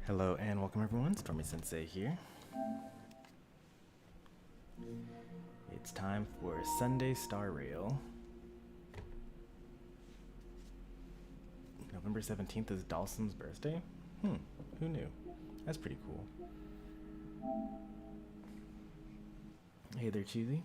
Hello and welcome everyone, Stormy Sensei here. It's time for Sunday Star Rail. November 17th is Dawson's birthday? Who knew? That's pretty cool. Hey there, Cheesy.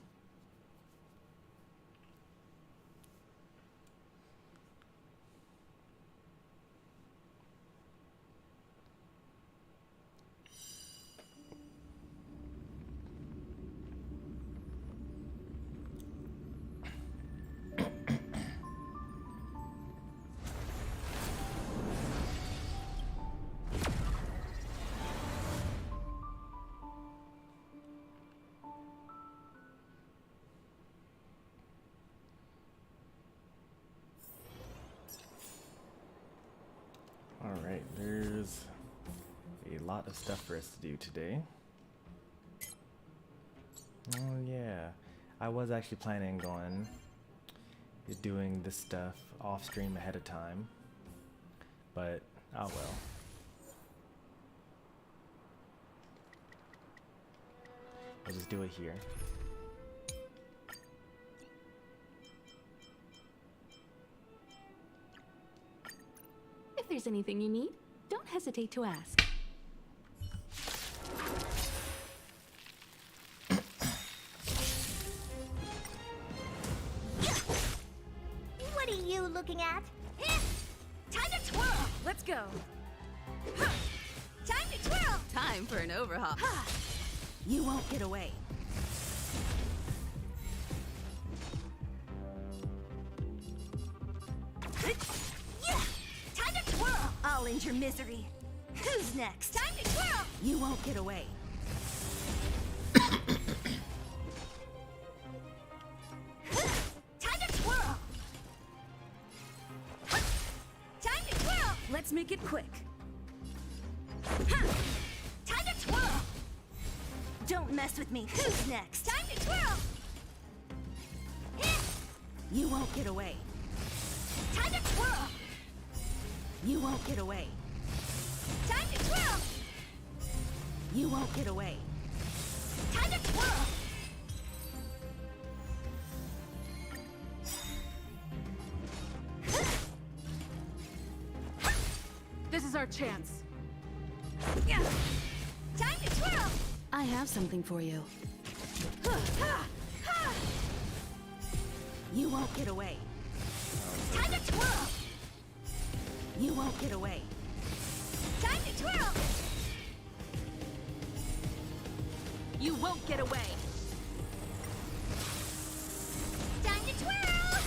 Alright, there's a lot of stuff for us to do today. Oh yeah, I was actually planning on doing this stuff off stream ahead of time, but oh well. I'll just do it here. If there's anything you need, don't hesitate to ask. What are you looking at? Time to twirl! Let's go. Time to twirl! Time for an overhaul. You won't get away. Time to twirl! I'll end your misery. Who's next? Time to twirl! You won't get away. Time to twirl! Time to twirl! Let's make it quick. Time to twirl! Don't mess with me. Who's next? Time to twirl! You won't get away. Time to twirl! You won't get away. Time to twirl! You won't get away. Time to twirl! This is our chance. Time to twirl! I have something for you. You won't get away. Time to twirl! You won't get away. Time to twirl! You won't get away. Time to twirl!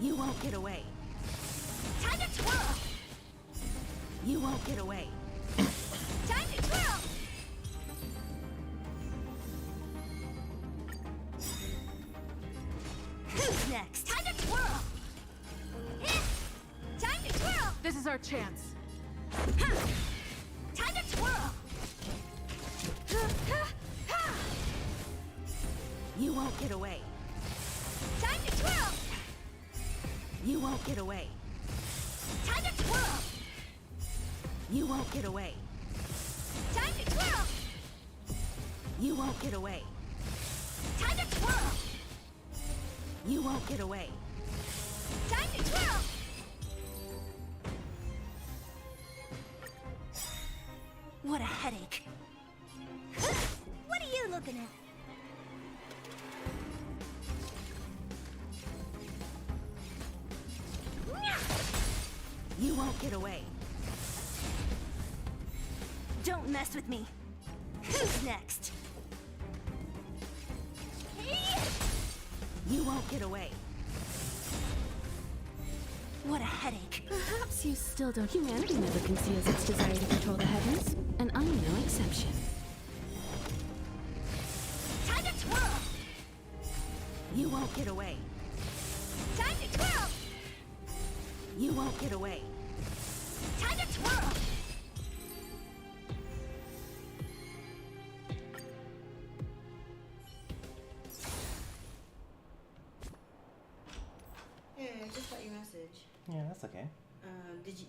You won't get away. Time to twirl! You won't get away. Time to twirl! Who's next? Time to twirl! Time to twirl! This is our chance. Time to twirl! You won't get away. Time to twirl! You won't get away. Time to twirl! You won't get away. Time to twirl! You won't get away. Time to twirl! You won't get away. Time to twirl! What a headache. What are you looking at? You won't get away. Don't mess with me. Who's next? You won't get away. What a headache. Perhaps you still don't. Humanity never conceals its desire to control the heavens, and I'm no exception. Time to twirl! You won't get away. Time to twirl! You won't get away. Time to twirl! Hey, I just got your message. Yeah, that's okay.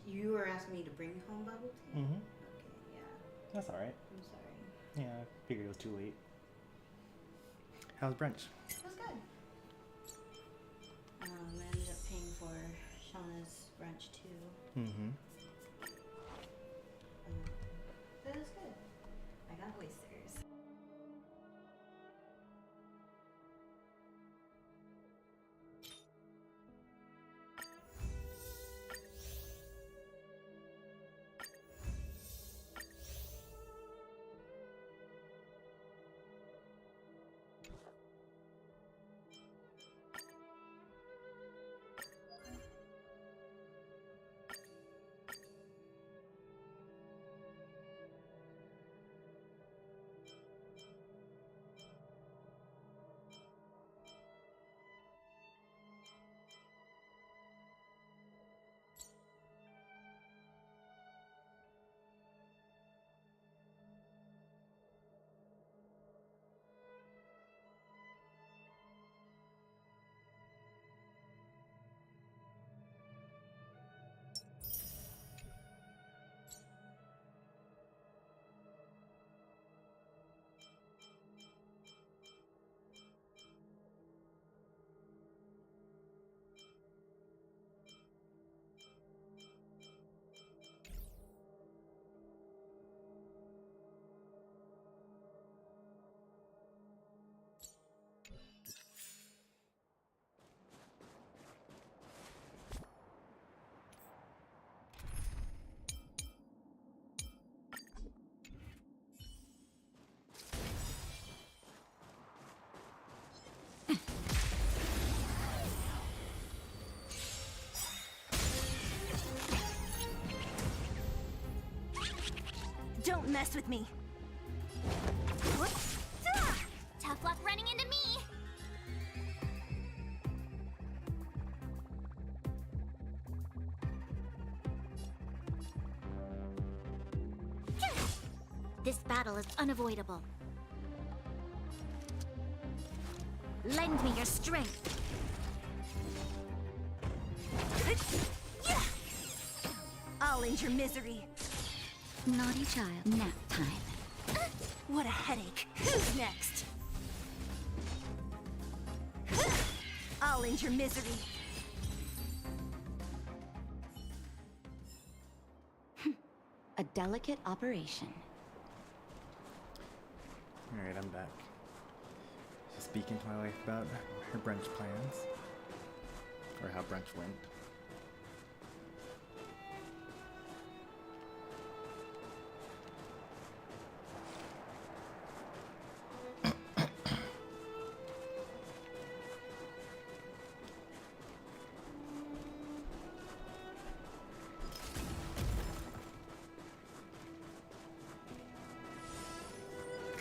you were asking me to bring home bubble tea? Mm-hmm. Okay, yeah. That's alright. I'm sorry. Yeah, I figured it was too late. How's brunch? It was good. I ended up paying for Shauna's brunch too. Mm-hmm. But it was good. I got oysters. Don't mess with me. Tough luck running into me. This battle is unavoidable. Lend me your strength. I'll end your misery. Naughty child. Nap time. What a headache. Who's next? I'll end your misery. A delicate operation. Alright, I'm back. She's speaking to my wife about her brunch plans. Or how brunch went.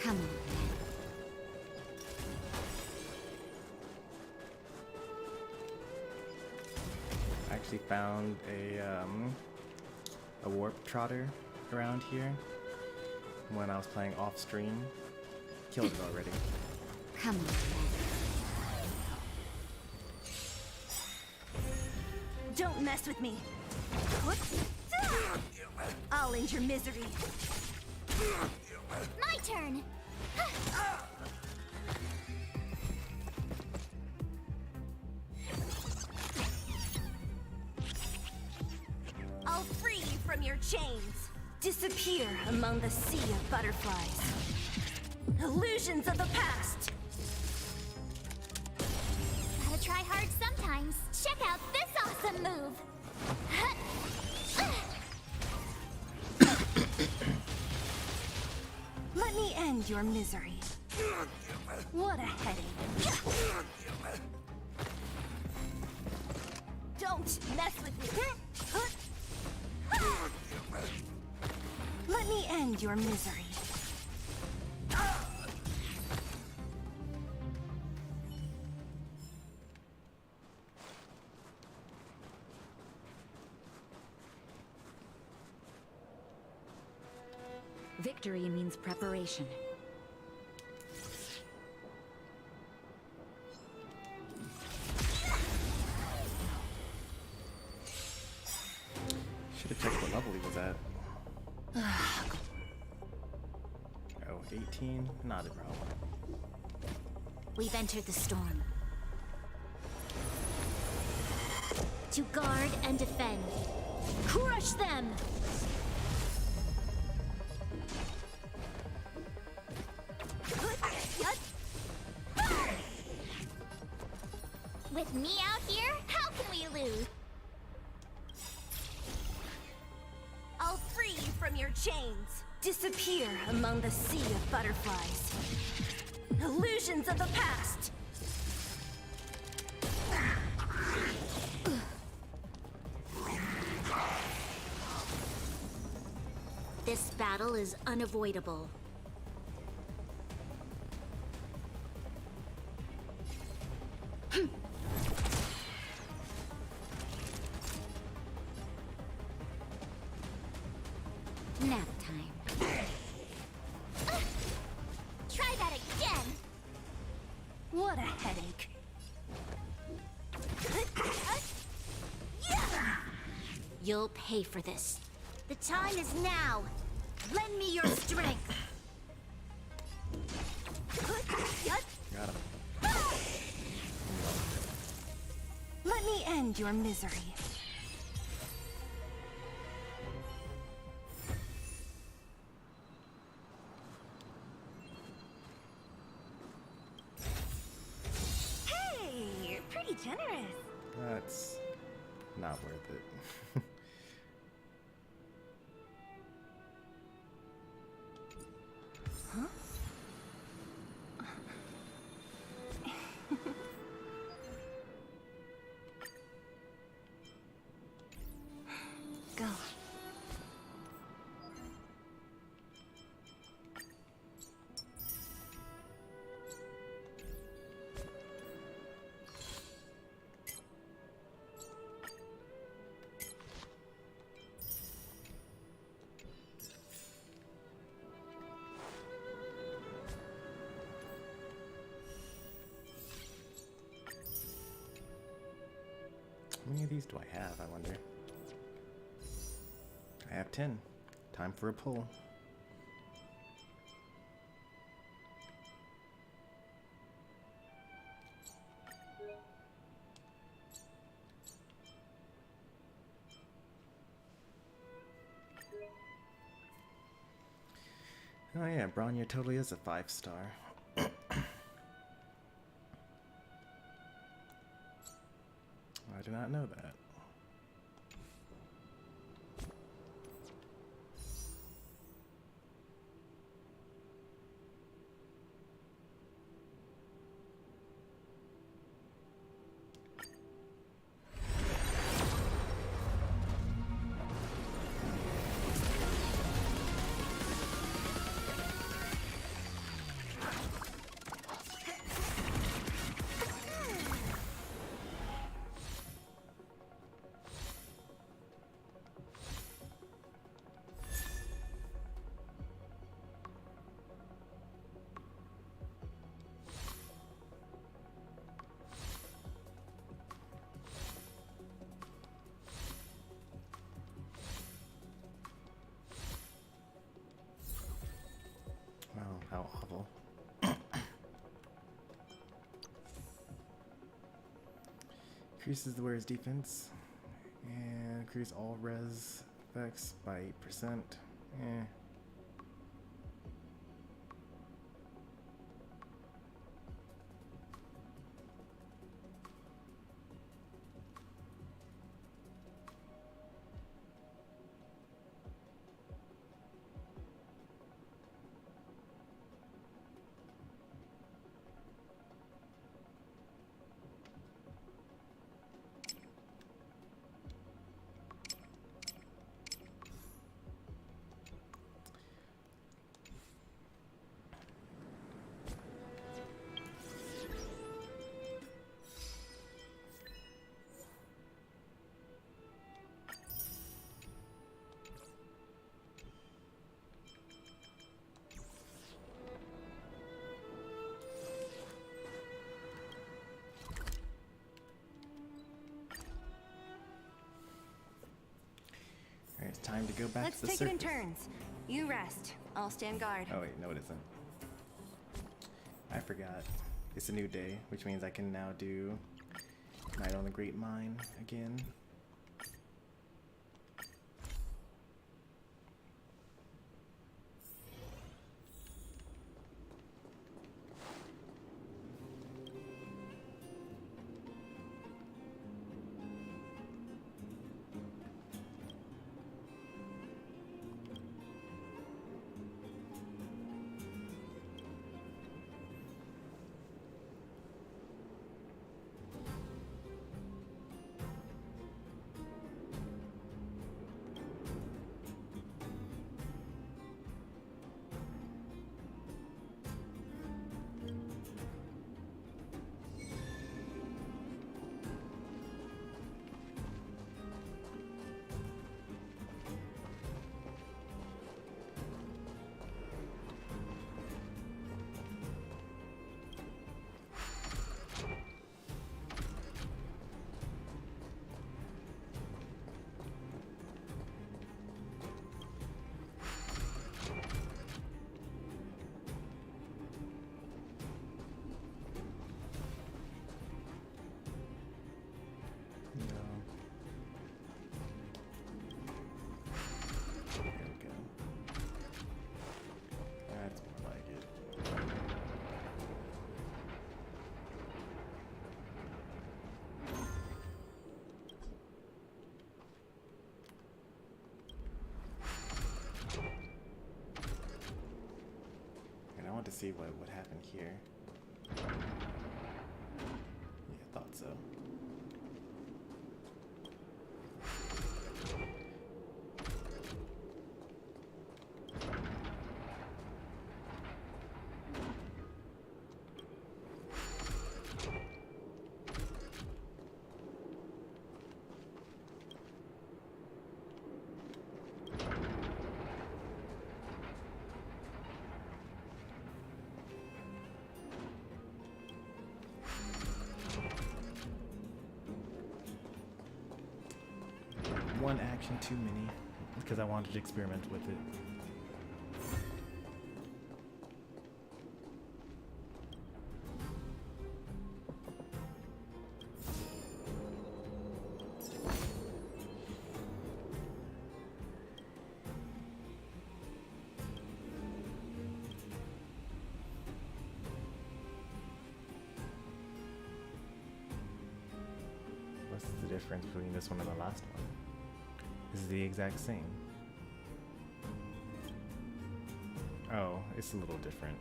Come on. I actually found a warp trotter around here when I was playing off stream. Killed it already. Come on. Don't mess with me. I'll end your misery. My turn. I'll free you from your chains. Disappear among the sea of butterflies. Illusions of the past. Gotta try hard sometimes. Check out this awesome move. Let me end your misery. What a headache. Don't mess with me. Let me end your misery. Victory means preparation. Oh, 18? Not a problem. We've entered the storm. To guard and defend. Crush them! With me out here, how can we lose? I'll free you from your chains. Disappear among the sea of butterflies. Illusions of the past. This battle is unavoidable. Nap time. Try that again! What a headache. You'll pay for this. The time is now. Lend me your strength. Got him. Let me end your misery. Hey, you're pretty generous. That's not worth it. Go. How many of these do I have, I wonder? I have 10. Time for a pull. Oh yeah, Bronya totally is a 5-star. I did not know that. Wow, how awful. Increases the wearer's defense and increase all res effects by 8%. Eh. time to go back Let's to the take it in surface. turns. You rest. I'll stand guard. Oh wait, no it isn't. I forgot. It's a new day, which means I can now do Night on the Great Mine again. To see what would happen here. Yeah, I thought so. One action too many, because I wanted to experiment with it. What's the difference between this one and the last one? This is the exact same. Oh, it's a little different.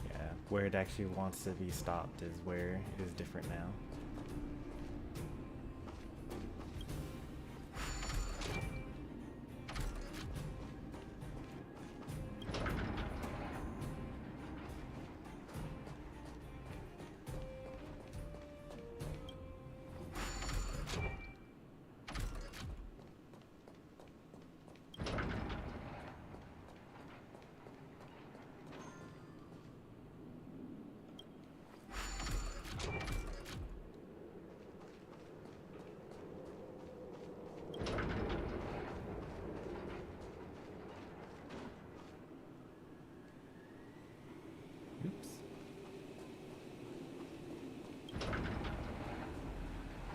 Yeah, where it actually wants to be stopped is where it is different now.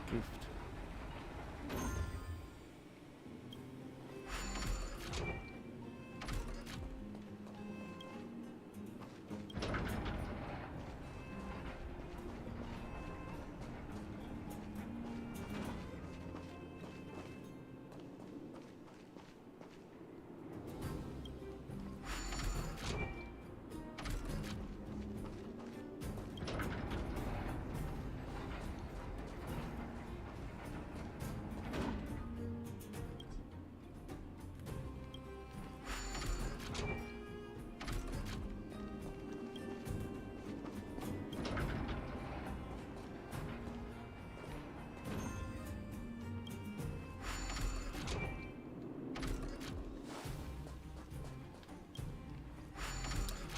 Goofed.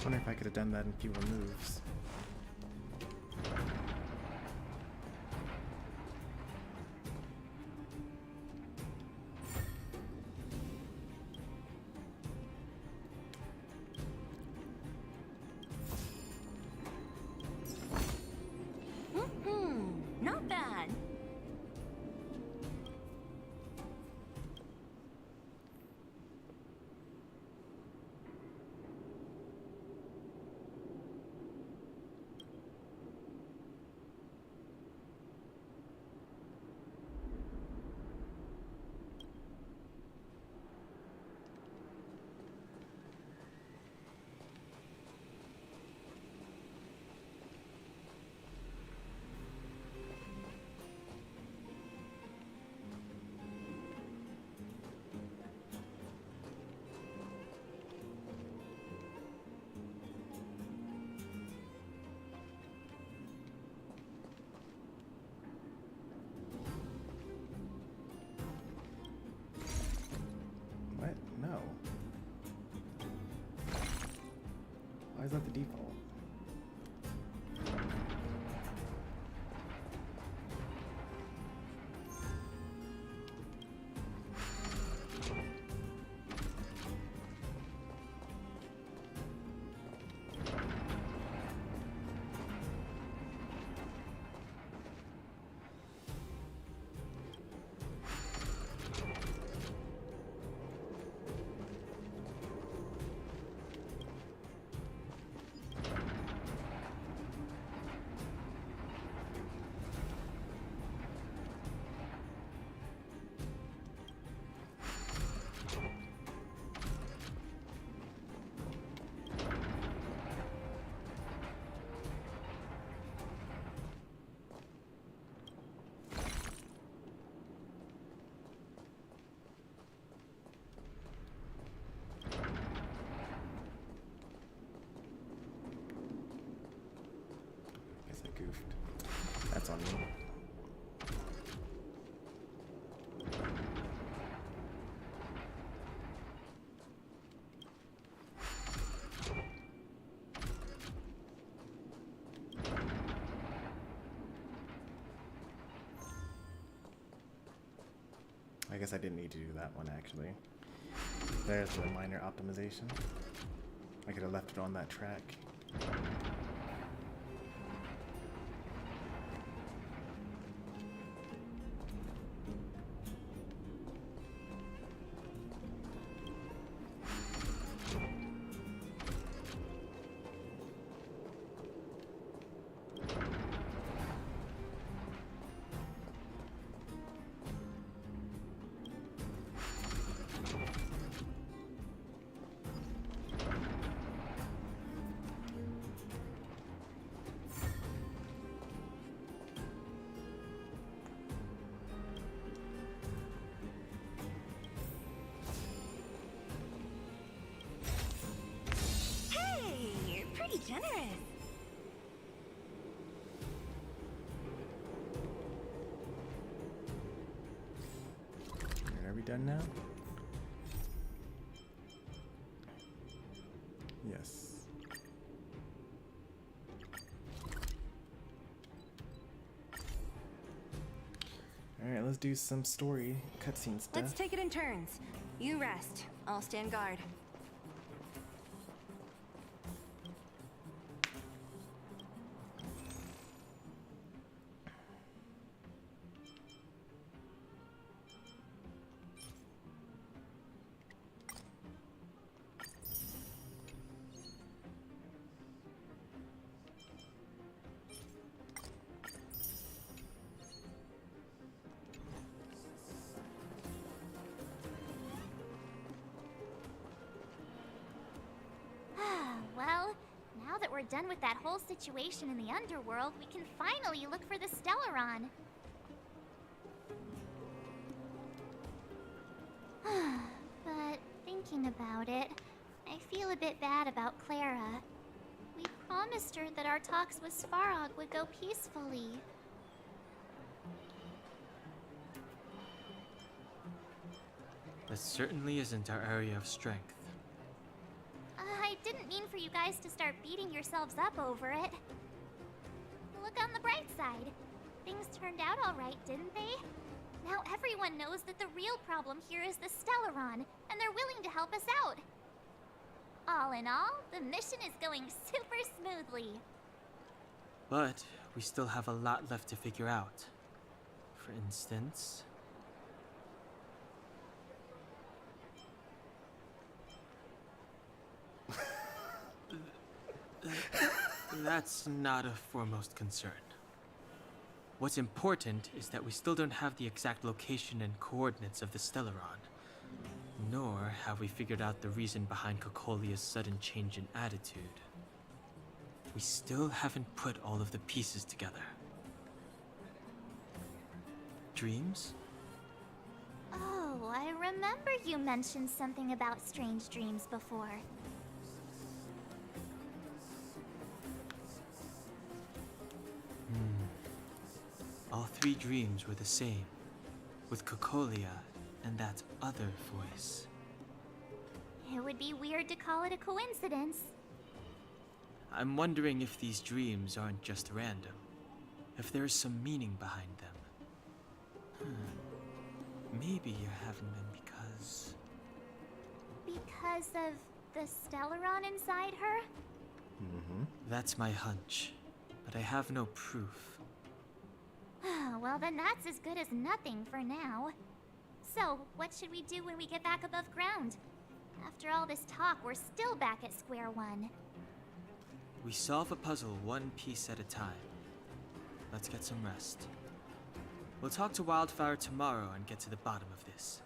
I wonder if I could have done that in fewer moves. is that the default? Guess I goofed. That's on me. I guess I didn't need to do that one actually. There's the minor optimization. I could have left it on that track. Pretty generous. Are we done now? Yes. Alright, let's do some story cutscene stuff. Let's take it in turns. You rest. I'll stand guard. Well, now that we're done with that whole situation in the underworld, we can finally look for the Stellaron. But thinking about it, I feel a bit bad about Clara. We promised her that our talks with Svarog would go peacefully. That certainly isn't our area of strength. I didn't mean for you guys to start beating yourselves up over it. Look on the bright side. Things turned out all right, didn't they? Now everyone knows that the real problem here is the Stellaron, and they're willing to help us out. All in all, the mission is going super smoothly. But we still have a lot left to figure out. For instance... That's not a foremost concern. What's important is that we still don't have the exact location and coordinates of the Stellaron. Nor have we figured out the reason behind Cocolia's sudden change in attitude. We still haven't put all of the pieces together. Dreams? Oh, I remember you mentioned something about strange dreams before. All three dreams were the same, with Cocolia and that other voice. It would be weird to call it a coincidence. I'm wondering if these dreams aren't just random. If there's some meaning behind them. Maybe you're having them because... Because of the Stellaron inside her? Mm-hmm. That's my hunch, but I have no proof. Well, then that's as good as nothing for now. So, what should we do when we get back above ground? After all this talk, we're still back at square one. We solve a puzzle one piece at a time. Let's get some rest. We'll talk to Wildfire tomorrow and get to the bottom of this.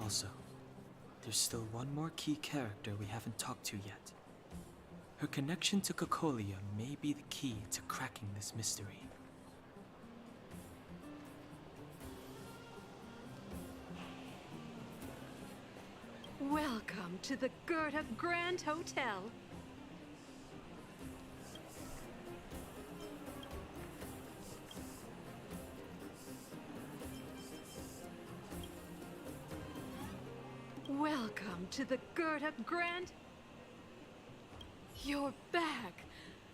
Also, there's still one more key character we haven't talked to yet. Her connection to Cocolia may be the key to cracking this mystery. Welcome to the Goethe Grand Hotel. Welcome to the Goethe Grand... You're back!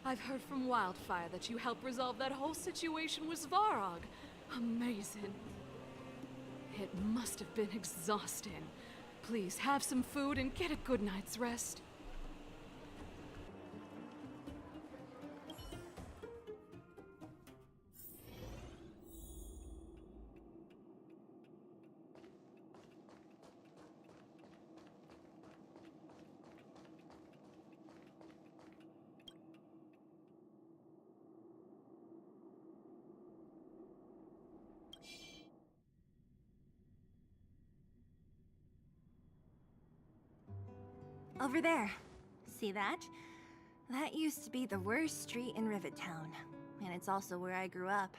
I've heard from Wildfire that you helped resolve that whole situation with Svarog. Amazing. It must have been exhausting. Please have some food and get a good night's rest. Over there. See that? That used to be the worst street in Rivet Town, and it's also where I grew up.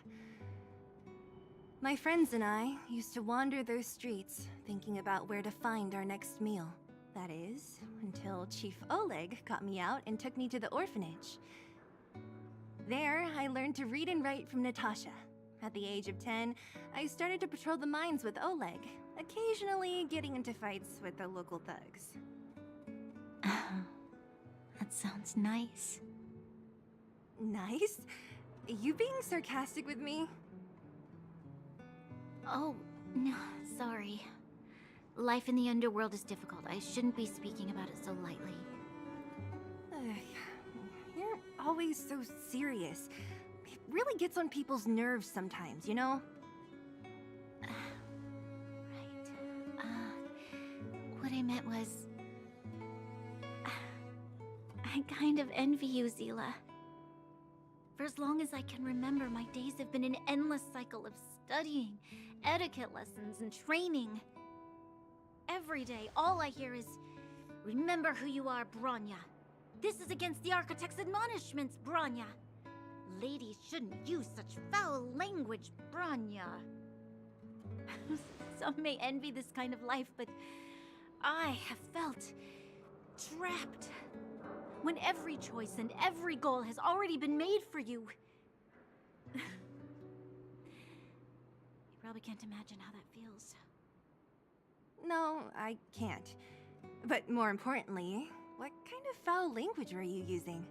My friends and I used to wander those streets, thinking about where to find our next meal. That is, until Chief Oleg got me out and took me to the orphanage. There, I learned to read and write from Natasha. At the age of 10, I started to patrol the mines with Oleg, occasionally getting into fights with the local thugs. That sounds nice. Nice? You being sarcastic with me? Oh, no, sorry. Life in the underworld is difficult. I shouldn't be speaking about it so lightly. You're always so serious. It really gets on people's nerves sometimes, you know? Right. What I meant was... I kind of envy you, Zila. For as long as I can remember, my days have been an endless cycle of studying, etiquette lessons, and training. Every day, all I hear is, "Remember who you are, Bronya. This is against the Architect's admonishments, Bronya. Ladies shouldn't use such foul language, Bronya." Some may envy this kind of life, but I have felt trapped. When every choice and every goal has already been made for you. You probably can't imagine how that feels. No, I can't. But more importantly, what kind of foul language were you using?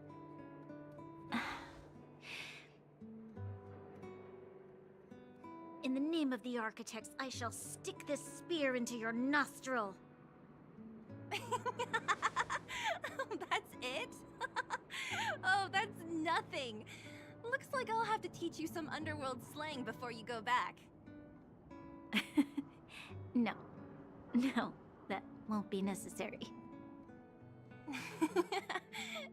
In the name of the Architects, I shall stick this spear into your nostril. That's it? Oh, that's nothing. Looks like I'll have to teach you some underworld slang before you go back. No, that won't be necessary.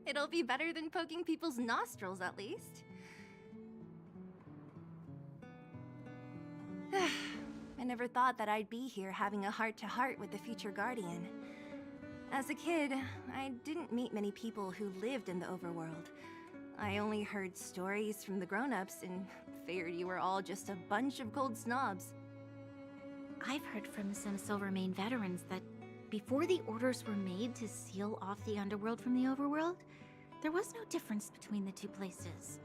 It'll be better than poking people's nostrils, at least. I never thought that I'd be here having a heart-to-heart with the future Guardian. As a kid, I didn't meet many people who lived in the overworld. I only heard stories from the grown-ups and figured you were all just a bunch of cold snobs. I've heard from some Silvermane veterans that before the orders were made to seal off the underworld from the overworld, there was no difference between the two places.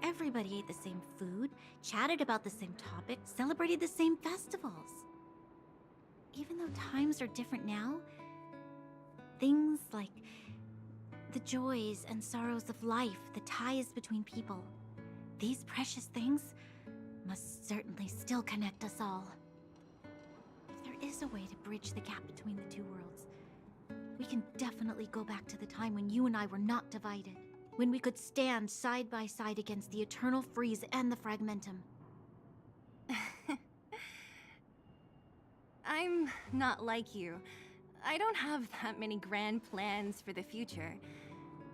Everybody ate the same food, chatted about the same topics, celebrated the same festivals. Even though times are different now, things like The joys and sorrows of life, the ties between people. These precious things must certainly still connect us all. If there is a way to bridge the gap between the two worlds, we can definitely go back to the time when you and I were not divided. When we could stand side by side against the eternal freeze and the fragmentum. I'm not like you. I don't have that many grand plans for the future.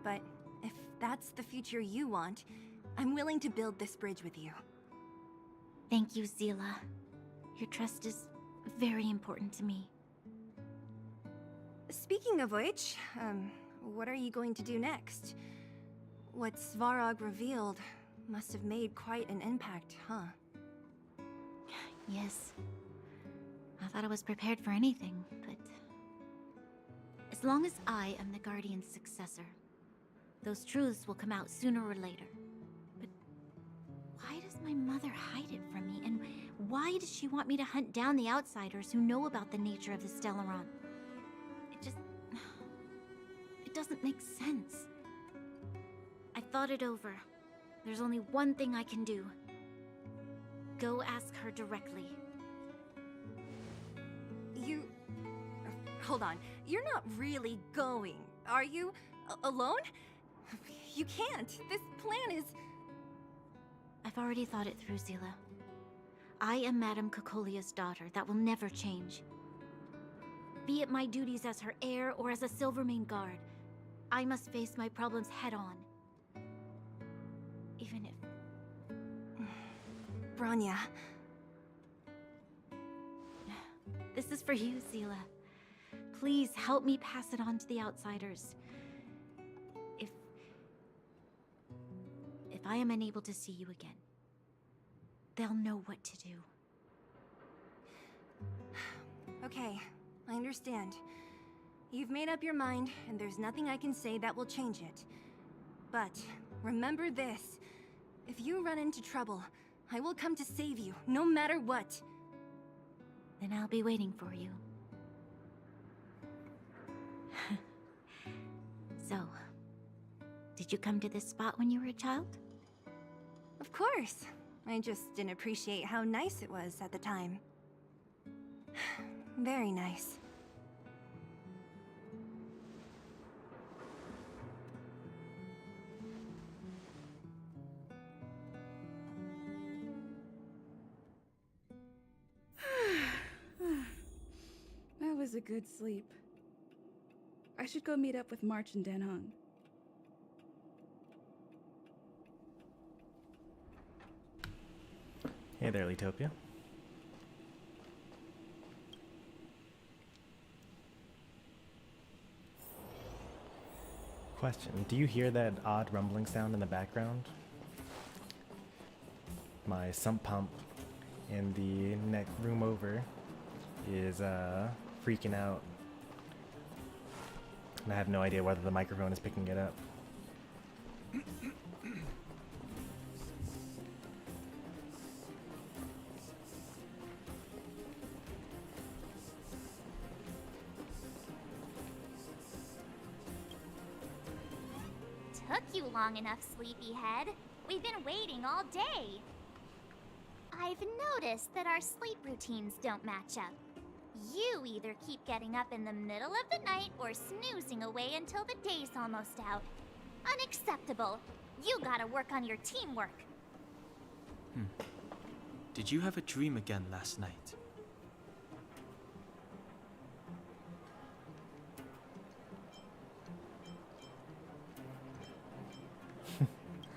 But if that's the future you want, I'm willing to build this bridge with you. Thank you, Zila. Your trust is very important to me. Speaking of which, what are you going to do next? What Svarog revealed must have made quite an impact, huh? Yes. I thought I was prepared for anything, but... as long as I am the Guardian's successor, those truths will come out sooner or later. But why does my mother hide it from me? And why does she want me to hunt down the outsiders who know about the nature of the Stellaron? It doesn't make sense. I thought it over. There's only one thing I can do. Go ask her directly. You... hold on. You're not really going, are you? Alone? You can't. This plan is... I've already thought it through, Zila. I am Madame Cocolia's daughter. That will never change. Be it my duties as her heir or as a Silvermane guard, I must face my problems head-on. Even if... Bronya. This is for you, Zila. Please help me pass it on to the outsiders. If I am unable to see you again, they'll know what to do. Okay, I understand. You've made up your mind, and there's nothing I can say that will change it. But remember this. If you run into trouble, I will come to save you, no matter what. Then I'll be waiting for you. So, did you come to this spot when you were a child? Of course. I just didn't appreciate how nice it was at the time. Very nice. That was a good sleep. I should go meet up with March and Denhong. Hey there, Litopia. Question, do you hear that odd rumbling sound in the background? My sump pump in the next room over is freaking out. And I have no idea whether the microphone is picking it up. Took you long enough, sleepyhead. We've been waiting all day. I've noticed that our sleep routines don't match up. You either keep getting up in the middle of the night or snoozing away until the day's almost out. Unacceptable. You gotta work on your teamwork. Did you have a dream again last night?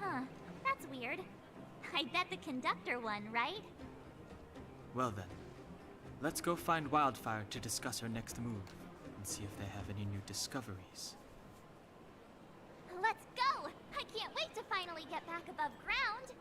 Huh, that's weird. I bet the conductor won, right? Well then, let's go find Wildfire to discuss our next move and see if they have any new discoveries. Let's go! I can't wait to finally get back above ground!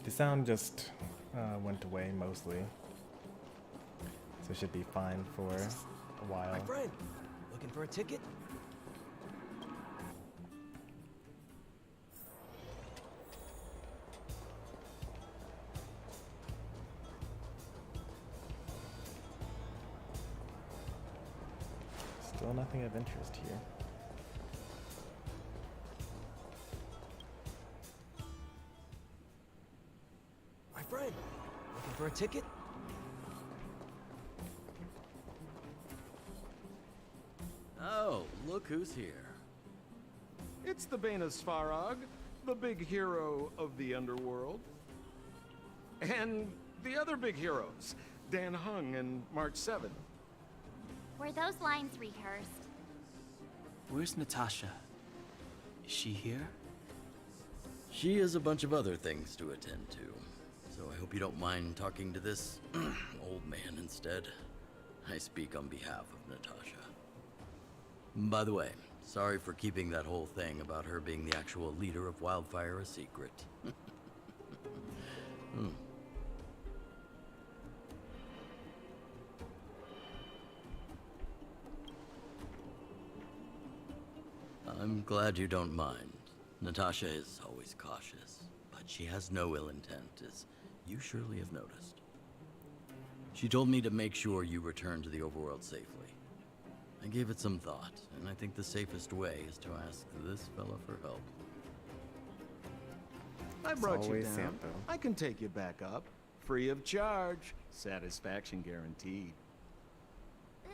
The sound just went away mostly, so it should be fine for a while. My friend, looking for a ticket? Still nothing of interest here. My friend, looking for a ticket? Oh, look who's here. It's the Bane of Svarog, the big hero of the underworld. And the other big heroes, Dan Hung and March 7. Were those lines rehearsed? Where's Natasha? Is she here? She has a bunch of other things to attend to, so I hope you don't mind talking to this old man instead. I speak on behalf of Natasha. By the way, sorry for keeping that whole thing about her being the actual leader of Wildfire a secret. I'm glad you don't mind. Natasha is always cautious, but she has no ill intent, as you surely have noticed. She told me to make sure you return to the overworld safely. I gave it some thought, and I think the safest way is to ask this fella for help. I brought you always down. Sampo. I can take you back up. Free of charge. Satisfaction guaranteed.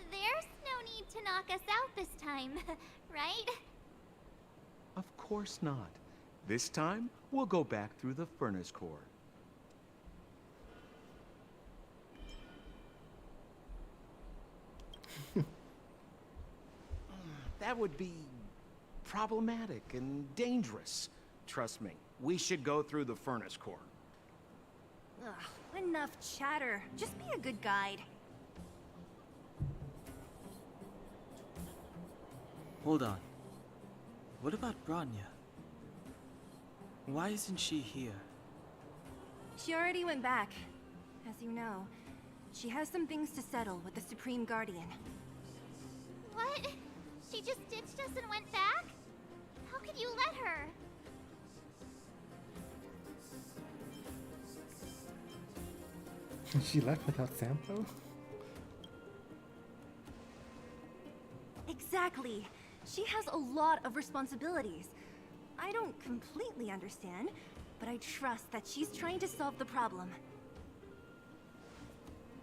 There's no need to knock us out this time, right? Of course not. This time, we'll go back through the furnace core. That would be problematic and dangerous. Trust me, we should go through the furnace core. Ugh, enough chatter. Just be a good guide. Hold on. What about Bronya? Why isn't she here? She already went back. As you know, she has some things to settle with the Supreme Guardian. What? She just ditched us and went back? How could you let her? She left without Sampo? Exactly. She has a lot of responsibilities. I don't completely understand, but I trust that she's trying to solve the problem.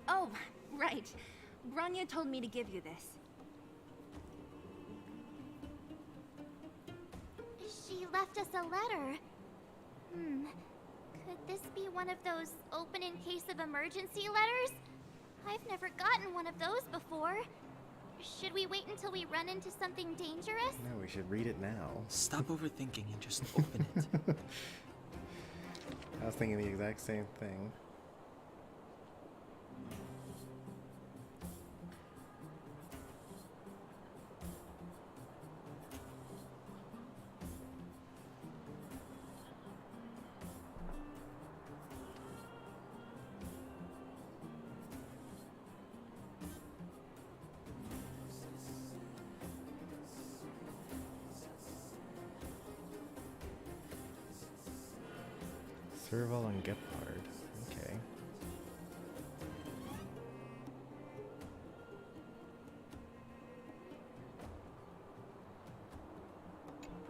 Oh, right. Bronya told me to give you this. She left us a letter. Could this be one of those open in case of emergency letters? I've never gotten one of those before. Should we wait until we run into something dangerous? No, we should read it now. Stop overthinking and just open it. I was thinking the exact same thing. Serval and Gepard. Okay.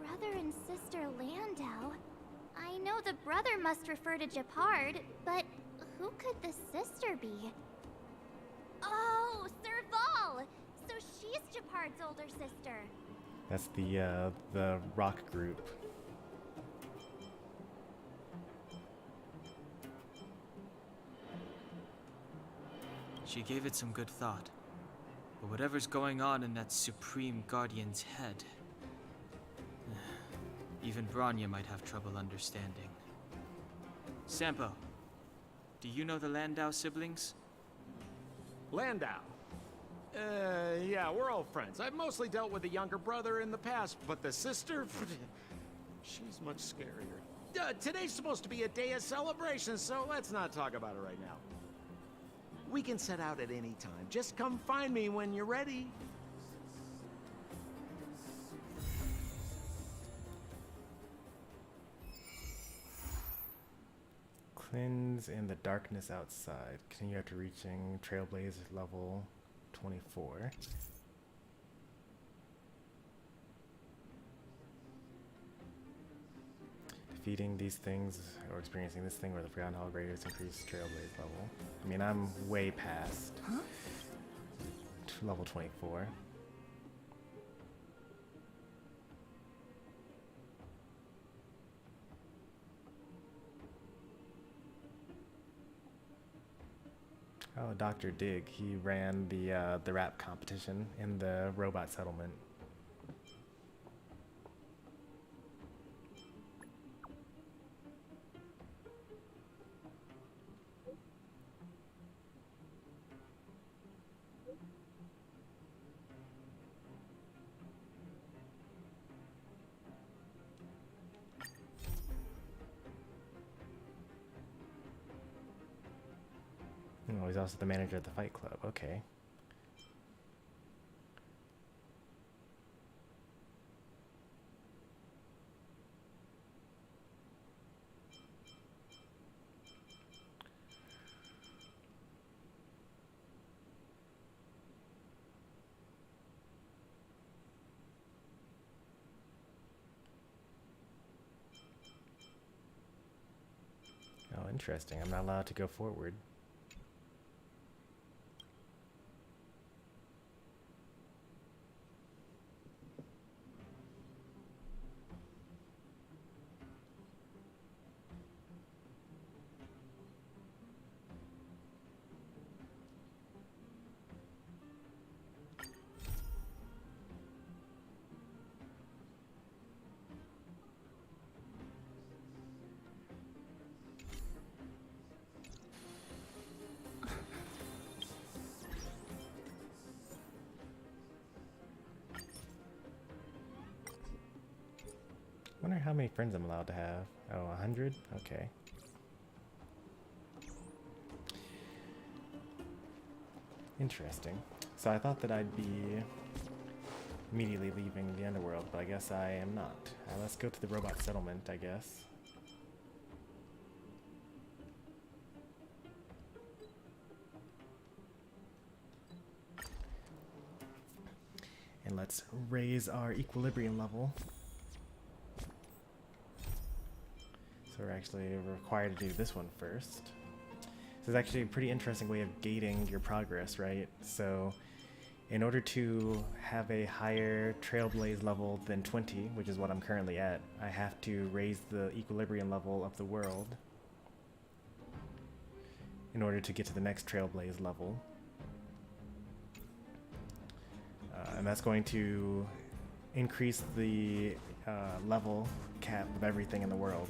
Brother and sister Landau. I know the brother must refer to Gepard, but who could the sister be? Oh, Serval! So she's Gepard's older sister. That's the rock group. She gave it some good thought. But whatever's going on in that Supreme Guardian's head, even Bronya might have trouble understanding. Sampo, do you know the Landau siblings? Landau. Yeah, we're all friends. I've mostly dealt with the younger brother in the past, but the sister, she's much scarier. Today's supposed to be a day of celebration, so let's not talk about it right now. We can set out at any time. Just come find me when you're ready. Cleanse in the darkness outside. Continue after reaching Trailblazer level 24. Defeating these things or experiencing this thing where the Forgotten Hall Raiders increase Trailblaze level. I mean, I'm way past level 24. Oh, Dr. Dig. He ran the rap competition in the robot settlement. Oh, he's also the manager of the Fight Club. Okay. Oh, interesting. I'm not allowed to go forward. I wonder how many friends I'm allowed to have. Oh, 100? Okay. Interesting. So I thought that I'd be immediately leaving the underworld, but I guess I am not. Let's go to the robot settlement, I guess. And let's raise our equilibrium level. So we're actually required to do this one first. This is actually a pretty interesting way of gating your progress, right? So in order to have a higher Trailblaze level than 20, which is what I'm currently at, I have to raise the equilibrium level of the world in order to get to the next Trailblaze level. And that's going to increase the level cap of everything in the world.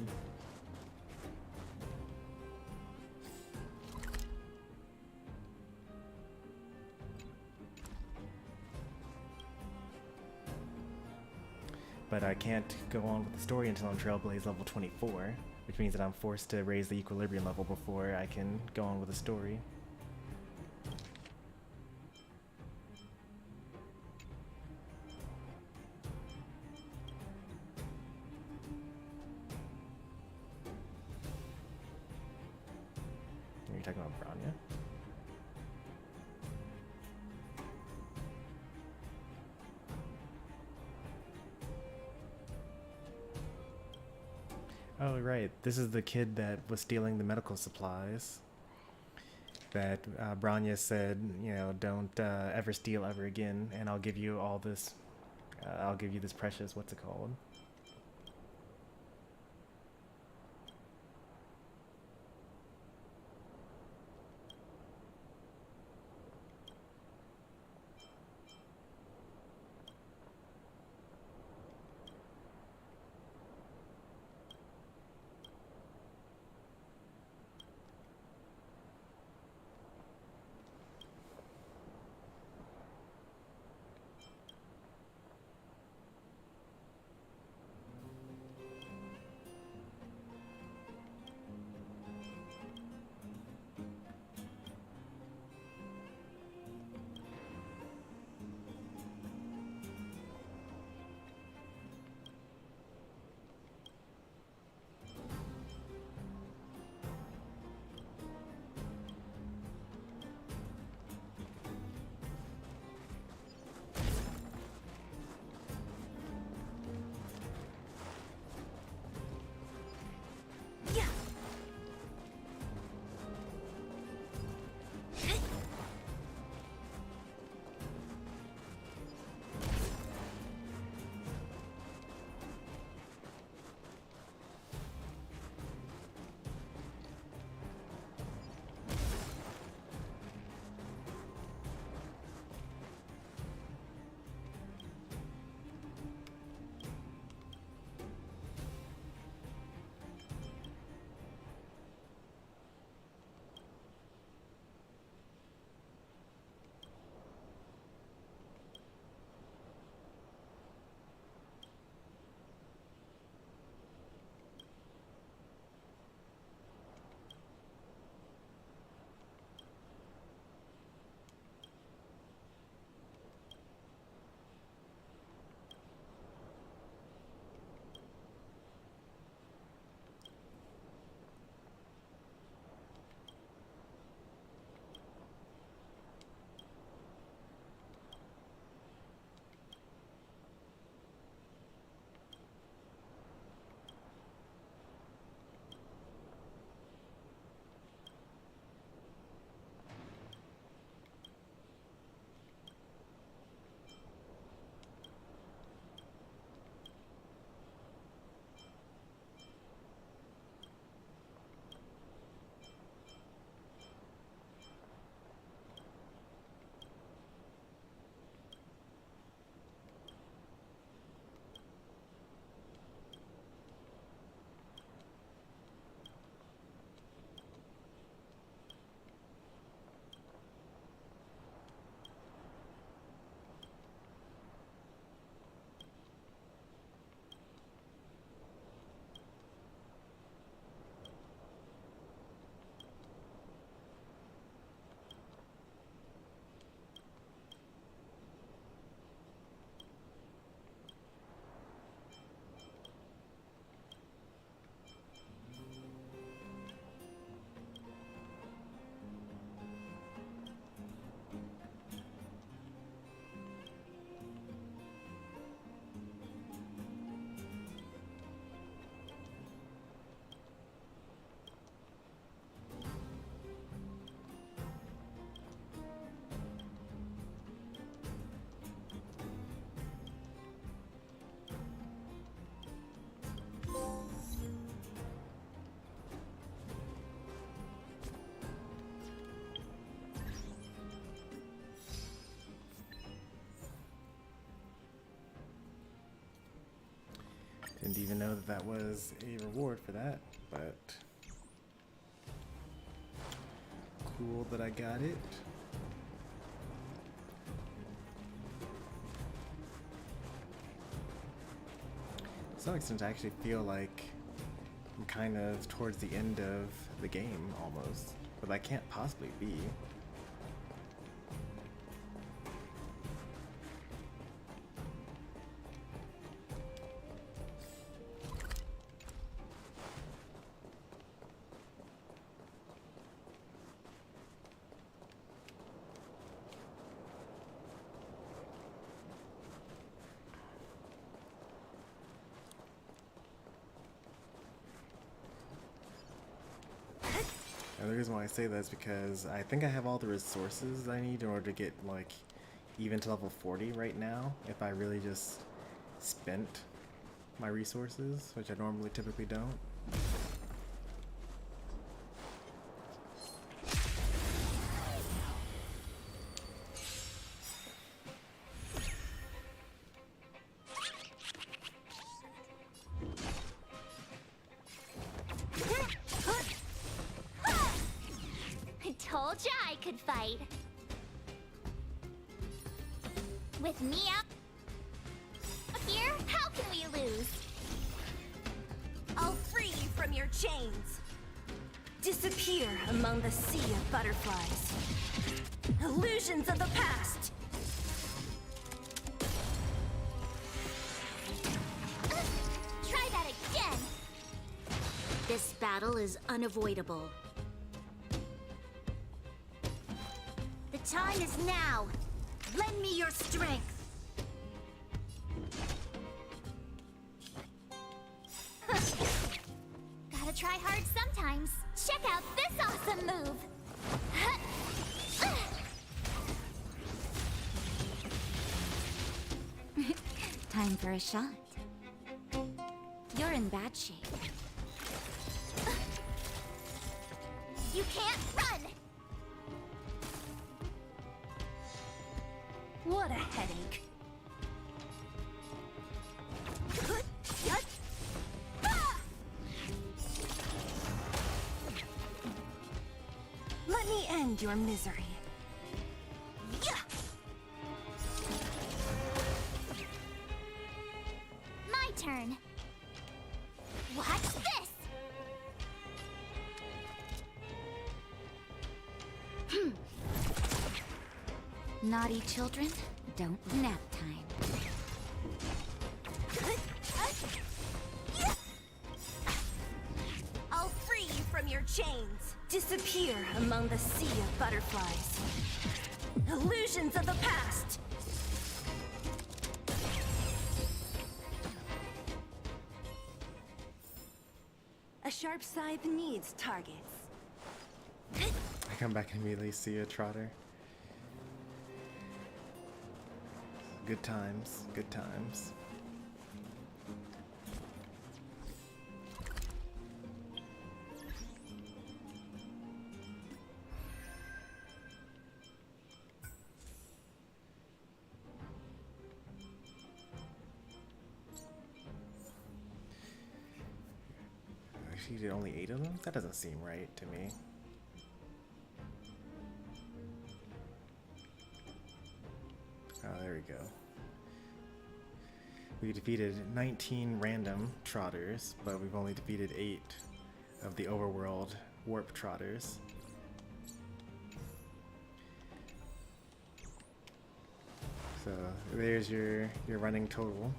But I can't go on with the story until I'm Trailblaze level 24, which means that I'm forced to raise the equilibrium level before I can go on with the story. Are you talking about Branya? Oh, right. This is the kid that was stealing the medical supplies. That Branya said, you know, don't ever steal ever again, and I'll give you all this. I'll give you this precious. What's it called? Didn't even know that that was a reward for that, but cool that I got it. To some extent, I actually feel like I'm kind of towards the end of the game almost, but I can't possibly be. And the reason why I say that is because I think I have all the resources I need in order to get like even to level 40 right now if I really just spent my resources, which I normally typically don't. Told ya I could fight. With me out here, how can we lose? I'll free you from your chains. Disappear among the sea of butterflies. Illusions of the past. Try that again. This battle is unavoidable. The time is now. Lend me your strength. Gotta try hard sometimes. Check out this awesome move. Time for a shot. You're in bad shape. You can't run. What a headache. Let me end your misery. My turn. Watch this. Naughty children, don't nap time. I'll free you from your chains. Disappear among the sea of butterflies. Illusions of the past. A sharp scythe needs targets. I come back and immediately see a trotter. Good times, good times. She did only 8 of them? That doesn't seem right to me. Oh, there we go. We defeated 19 random trotters, but we've only defeated 8 of the overworld warp trotters. So there's your running total.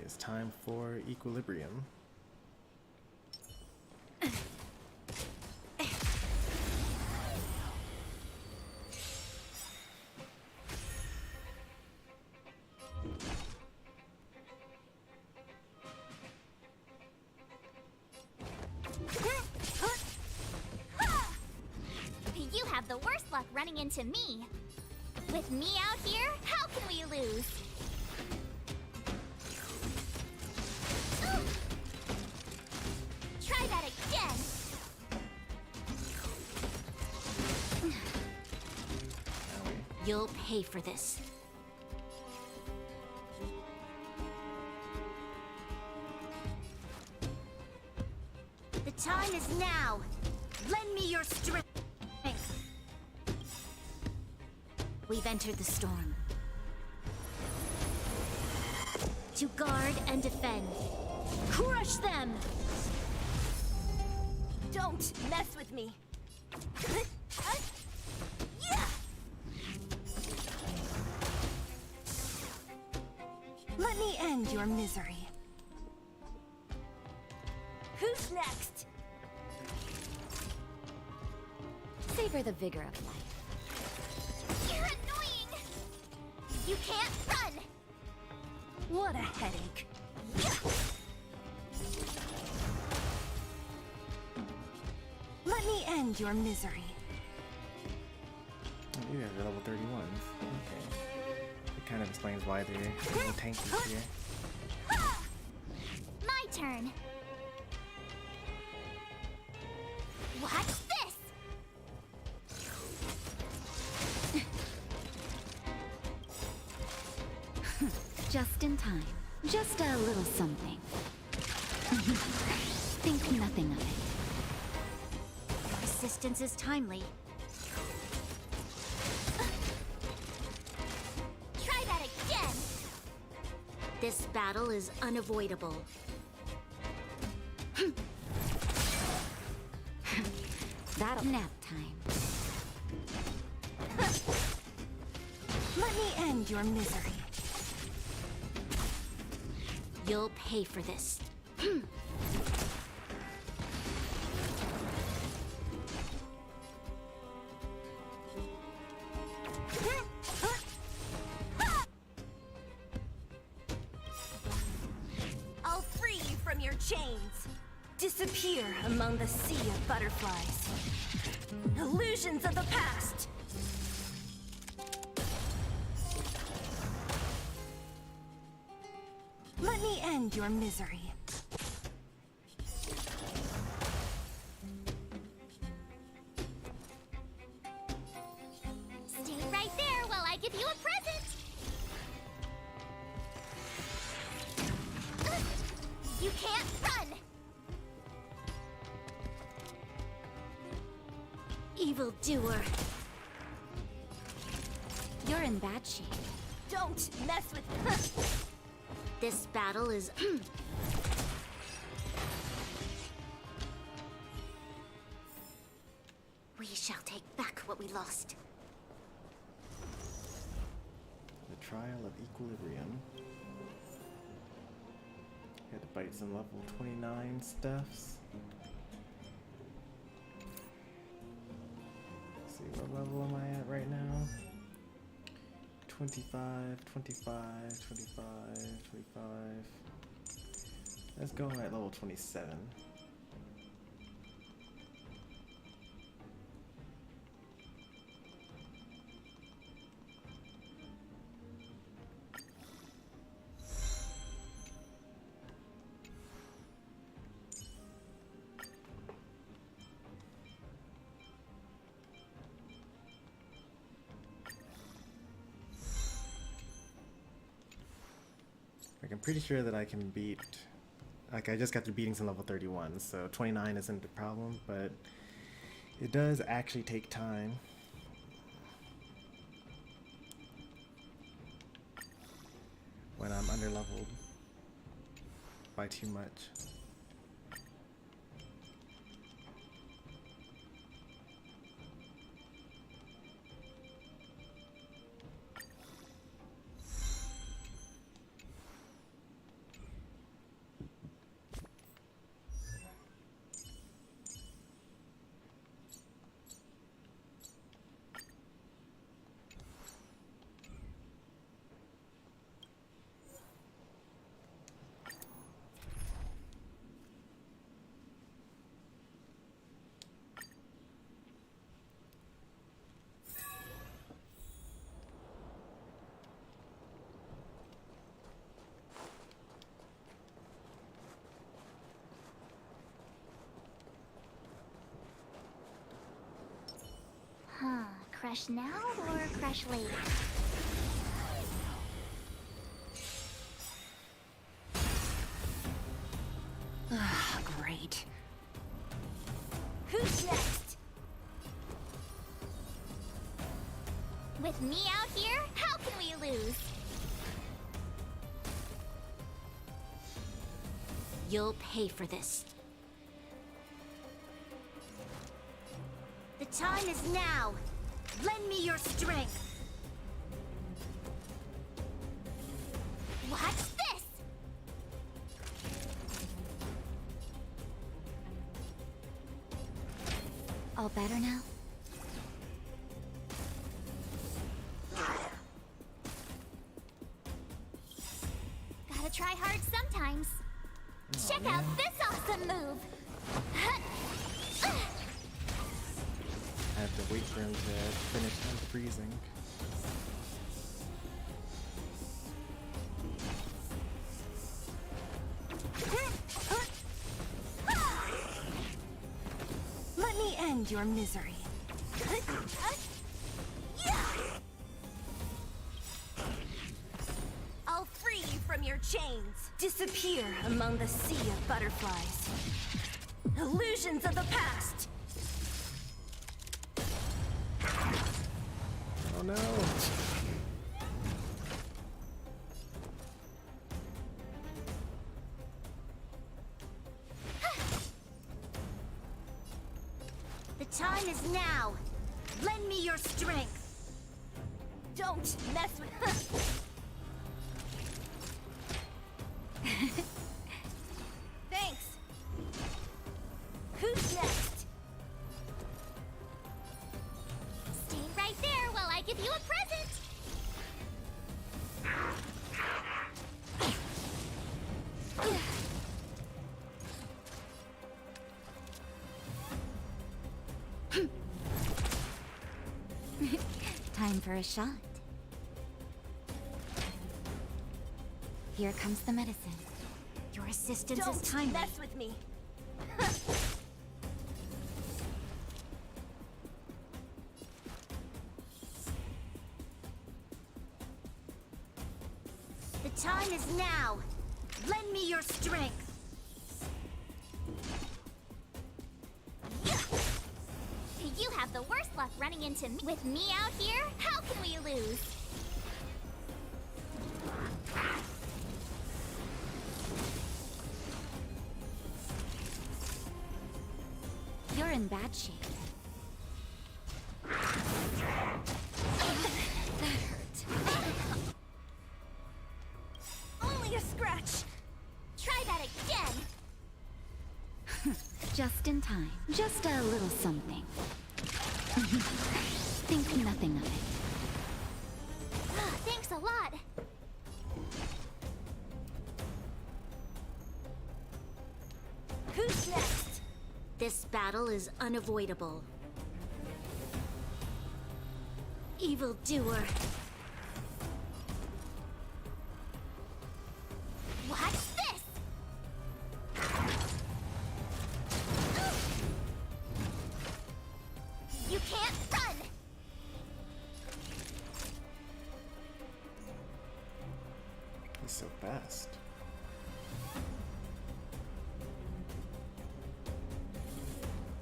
It's time for equilibrium. running into me. With me out here, how can we lose? Ugh. Try that again. You'll pay for this. The time is now. Lend me your strength. We've entered the storm. To guard and defend. Crush them! Don't mess with me. Let me end your misery. Who's next? Savor the vigor of life. You're annoying! You can't run! What a headache. Let me end your misery. Oh, you guys are level 31s. Okay. It kind of explains why they're a little tanky here. My turn. Watch this! Just in time. Just a little something. Think nothing of it. Resistance is timely. Try that again! This battle is unavoidable. That'll nap time. Let me end your misery. You'll pay for this. I'll free you from your chains. Disappear among the sea of butterflies. Illusions of the past. Let me end your misery. Stay right there while I give you a present. You can't run. Evildoer. You're in bad shape. Don't mess with me. This battle is... We shall take back what we lost. The Trial of Equilibrium. Had to bite some level 29 stuffs. Let's see, what level am I at right now? 25, 25, 25, 25. Let's go at level 27. Like, I'm pretty sure that I can beat, like, I just got through beating some level 31, so 29 isn't a problem, but it does actually take time. When I'm underleveled by too much. Crush now or crush later? Great. Who's next? With me out here, how can we lose? You'll pay for this. The time is now. Lend me your strength. Watch this! All better now? Gotta try hard sometimes. Check out this awesome move! I have to wait for him to finish unfreezing. Let me end your misery. I'll free you from your chains. Disappear among the sea of butterflies. Illusions of the past. Oh no! The time is now. Lend me your strength. Don't mess with... Thanks. Who's next? Stay right there while I give you a present! Time for a shot. Here comes the medicine. Your assistance is timely. Don't mess with me. The time is now. Lend me your strength. You have the worst luck running into me. With me out here, how can we lose? You're in bad shape. That hurt. Only a scratch. Try that again! Just in time. Just a little something. Think nothing of it. Thanks a lot. Who's next? This battle is unavoidable. Evildoer. Watch this! You can't run! He's so fast.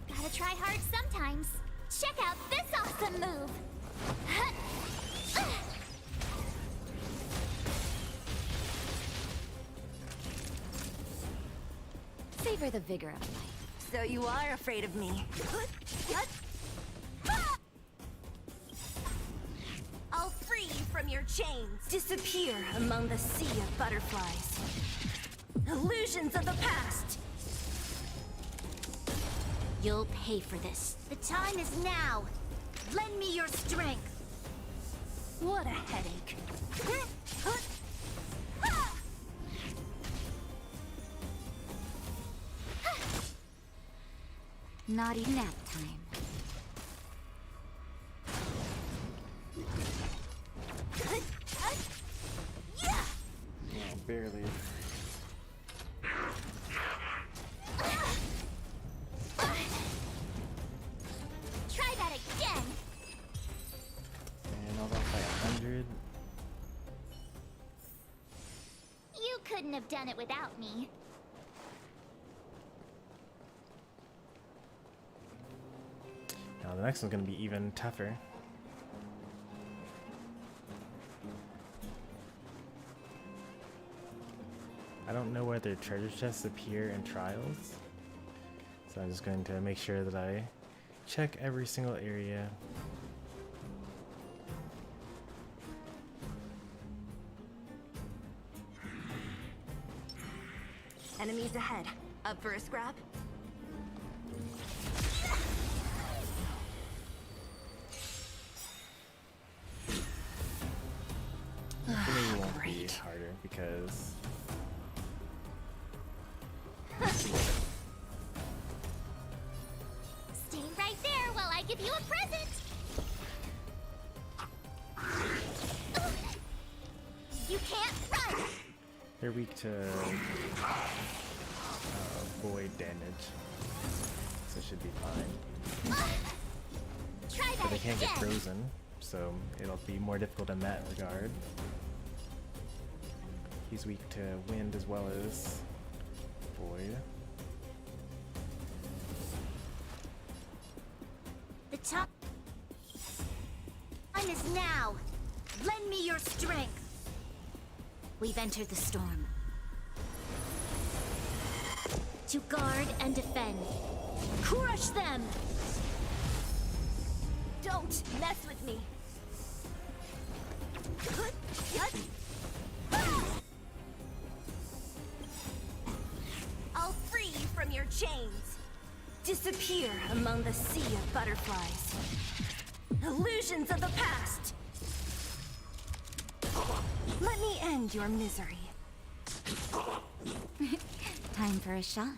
Gotta try hard sometimes. Check out this awesome move! Savor the vigor of life. So you are afraid of me. I'll free you from your chains. Disappear among the sea of butterflies. Illusions of the past. You'll pay for this. The time is now. Lend me your strength. What a headache. Naughty nap time. Oh, barely. Try that again! couldn't have done it without me. Now the next one's gonna be even tougher. I don't know whether treasure chests appear in trials, so I'm just going to make sure that I check every single area. Enemies ahead. Up for a scrap? Hopefully it won't be harder because Stay right there while I give you a present. You can't run. they're weak to void damage, so it should be fine. Try But that they can't get again. frozen, so it'll be more difficult in that regard. He's weak to wind as well as void. The time is now. Lend me your strength. We've entered the storm. To guard and defend. Crush them! Don't mess with me. I'll free you from your chains. Disappear among the sea of butterflies. Illusions of the past. Let me end your misery. Time for a shot.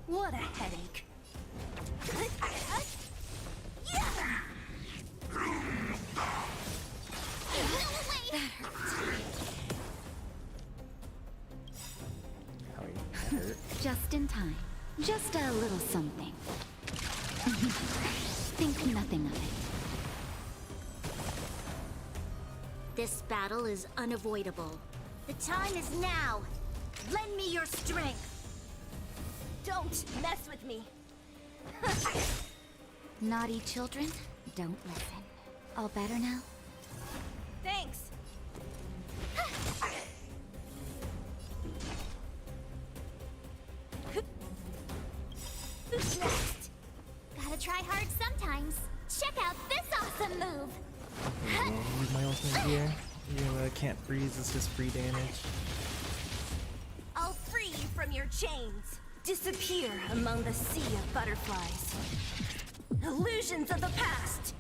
What a headache. How he hurt. Just in time. Just a little something. Think nothing of it. This battle is unavoidable. The time is now. Lend me your strength. Don't mess with me. Naughty children, don't listen. All better now? Thanks. Who's next? Gotta try hard sometimes. Check out this awesome move. Okay, we'll use my ultimate here. You can't freeze, it's just free damage. I'll free you from your chains. Disappear among the sea of butterflies. Illusions of the past.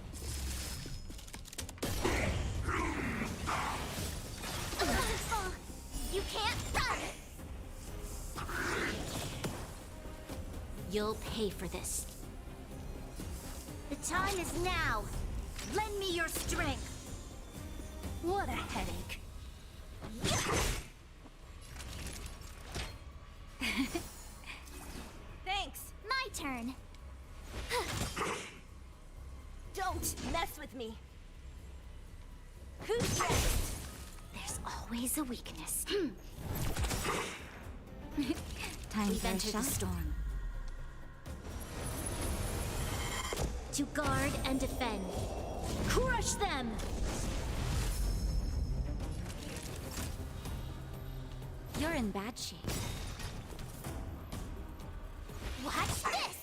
You can't run. You'll pay for this. The time is now. Lend me your strength. What a headache. Thanks. My turn. Don't mess with me. Who's next? There's always a weakness. Time We've entered the storm. To guard and defend. Crush them! You're in bad shape. Watch this.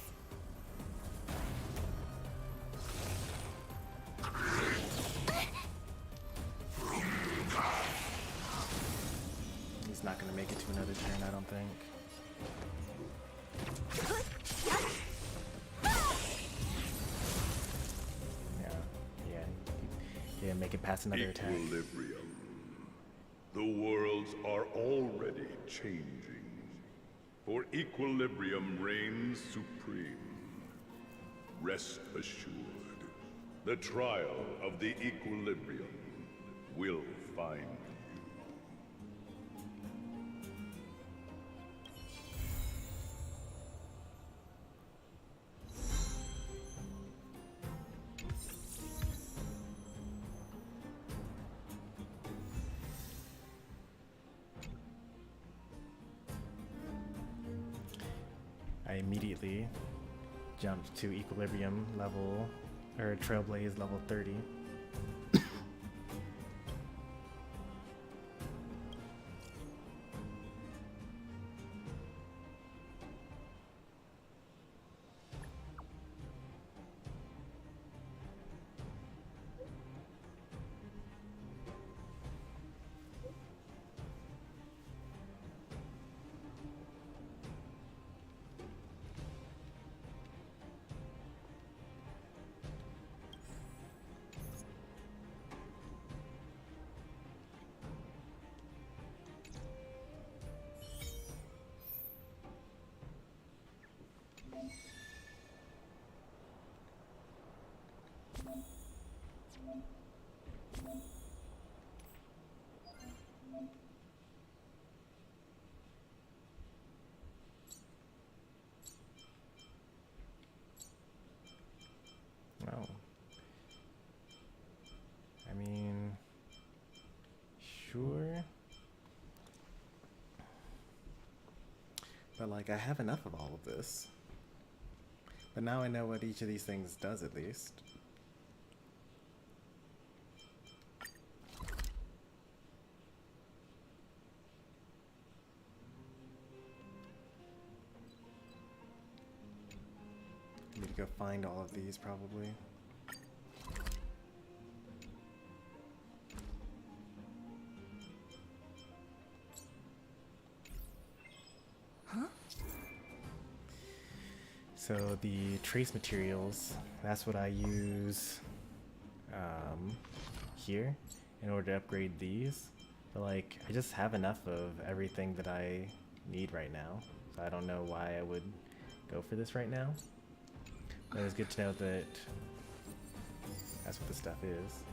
He's not gonna make it to another turn, I don't think. Yeah, make it past another attack. Equilibrium. The worlds are already changing, for equilibrium reigns supreme. Rest assured, the trial of the equilibrium will find you. I immediately jumped to Equilibrium level, or Trailblaze level 30. Oh. I mean, sure. But like, I have enough of all of this. But now I know what each of these things does at least. I need to go find all of these probably. So the trace materials, that's what I use here in order to upgrade these. But like, I just have enough of everything that I need right now. So I don't know why I would go for this right now. But it's good to know that that's what the stuff is.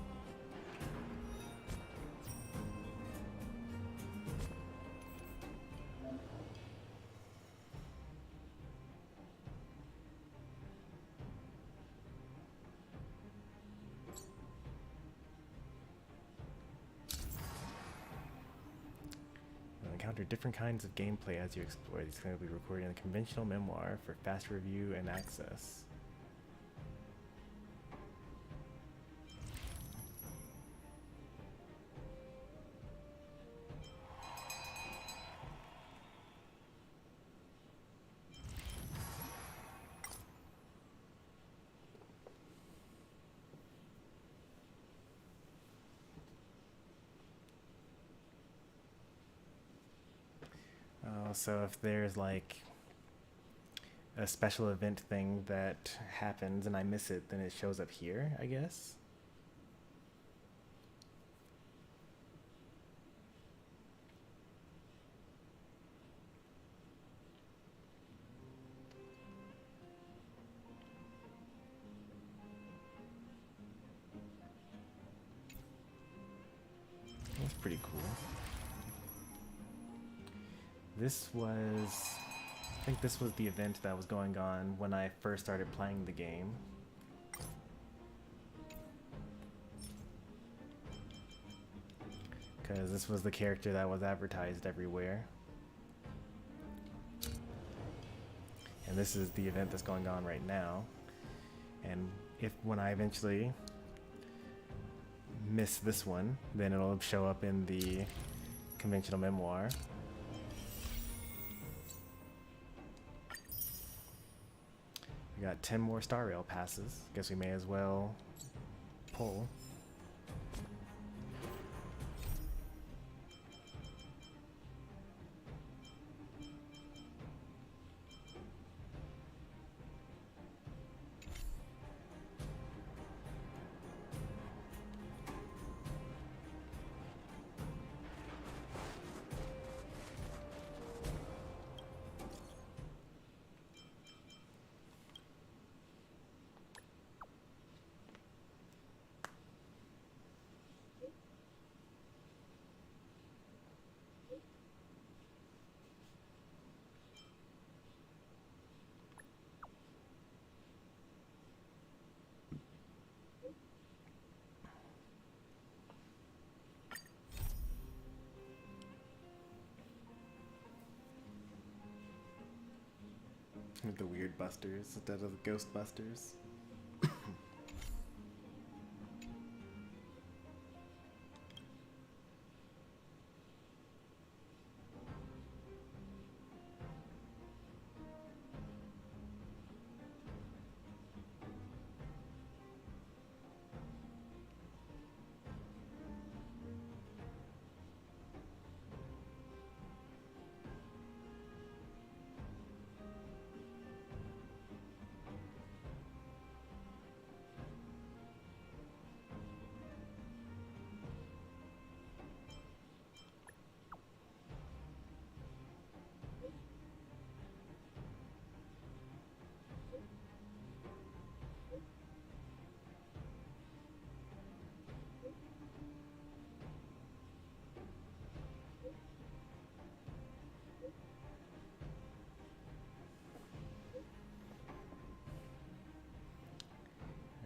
Encounter different kinds of gameplay as you explore. These can be recorded in a conventional memoir for fast review and access. So if there's like a special event thing that happens and I miss it, then it shows up here, I guess. That's pretty cool. This was, I think this was the event that was going on when I first started playing the game. Because this was the character that was advertised everywhere. And this is the event that's going on right now. And when I eventually miss this one, then it'll show up in the conventional memoir. We got 10 more Star Rail passes. Guess we may as well pull. The weird busters instead of the ghost busters.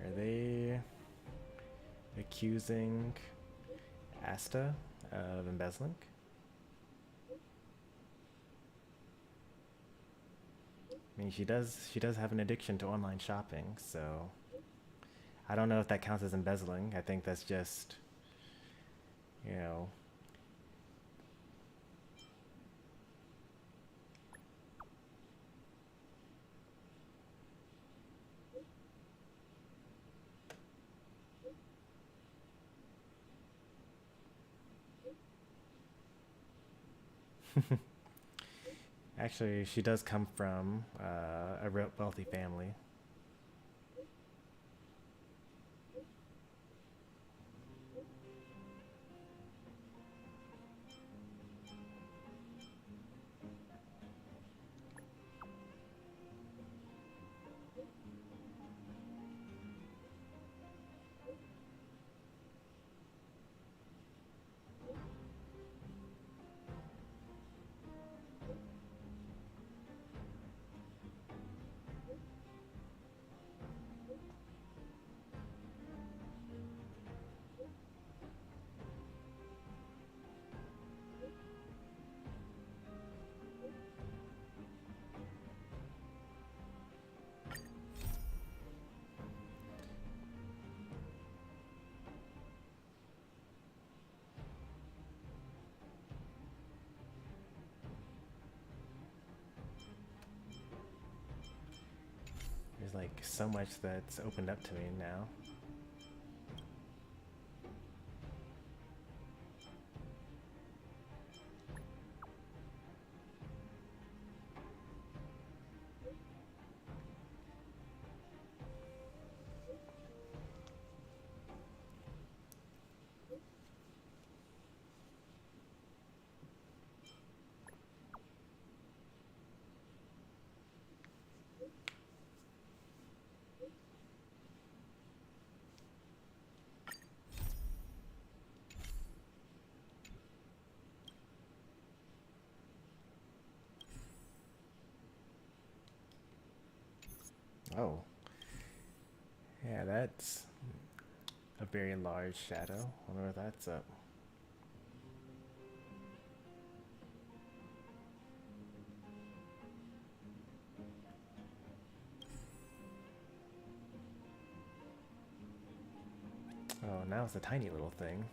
Are they accusing Asta of embezzling? I mean, she does have an addiction to online shopping, so I don't know if that counts as embezzling. I think that's just, you know, actually, she does come from a wealthy family. There's like so much that's opened up to me now. Oh. Yeah, that's a very large shadow. Wonder where that's up. Oh, now it's a tiny little thing.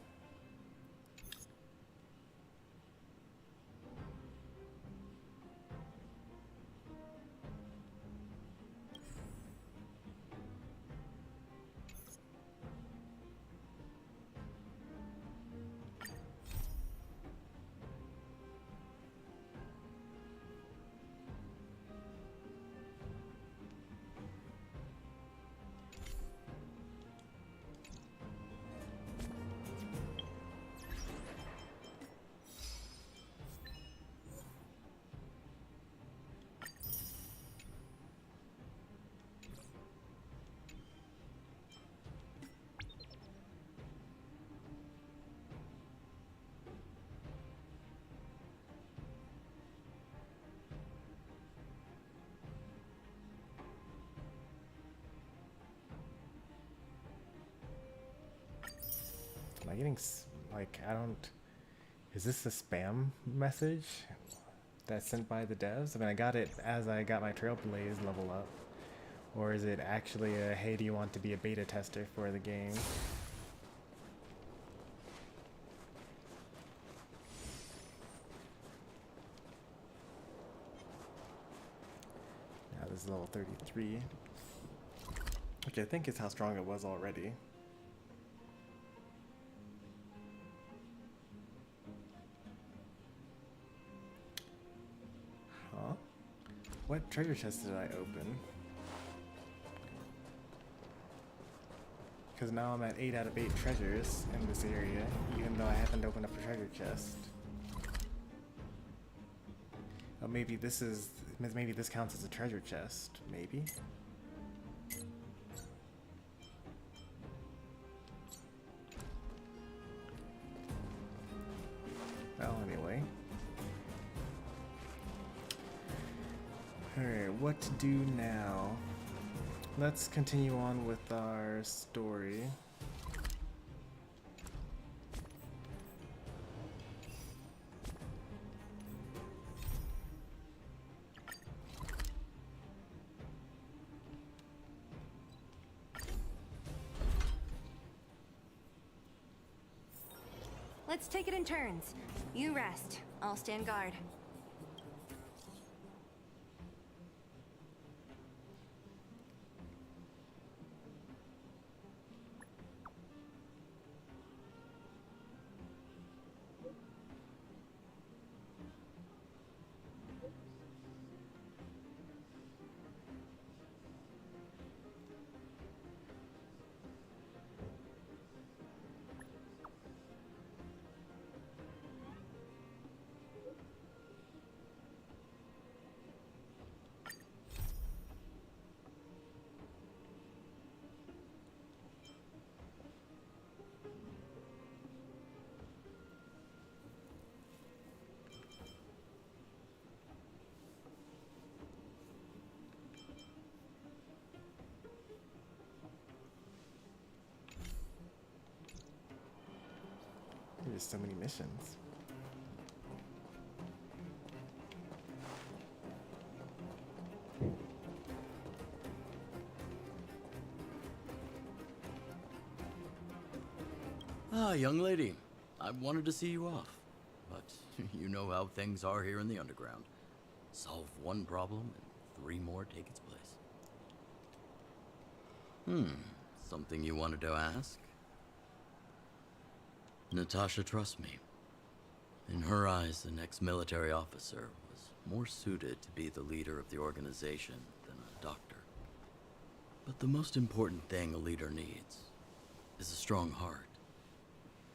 Am I getting like, I don't, is this a spam message? that's sent by the devs? I mean, I got it as I got my Trailblaze level up. Or is it actually a, hey, do you want to be a beta tester for the game? Now this is level 33. Which I think is how strong it was already. Huh? What treasure chest did I open? Because now I'm at 8 out of 8 treasures in this area, even though I haven't opened up a treasure chest. Oh, maybe this counts as a treasure chest, maybe? Well, anyway. Alright, what to do now? Let's continue on with our story. Let's take it in turns. You rest. I'll stand guard. There's so many missions. Ah, young lady. I wanted to see you off. But you know how things are here in the underground. Solve one problem and 3 more take its place. Something you wanted to ask? Natasha trusts me. In her eyes, an ex-military officer was more suited to be the leader of the organization than a doctor. But the most important thing a leader needs is a strong heart.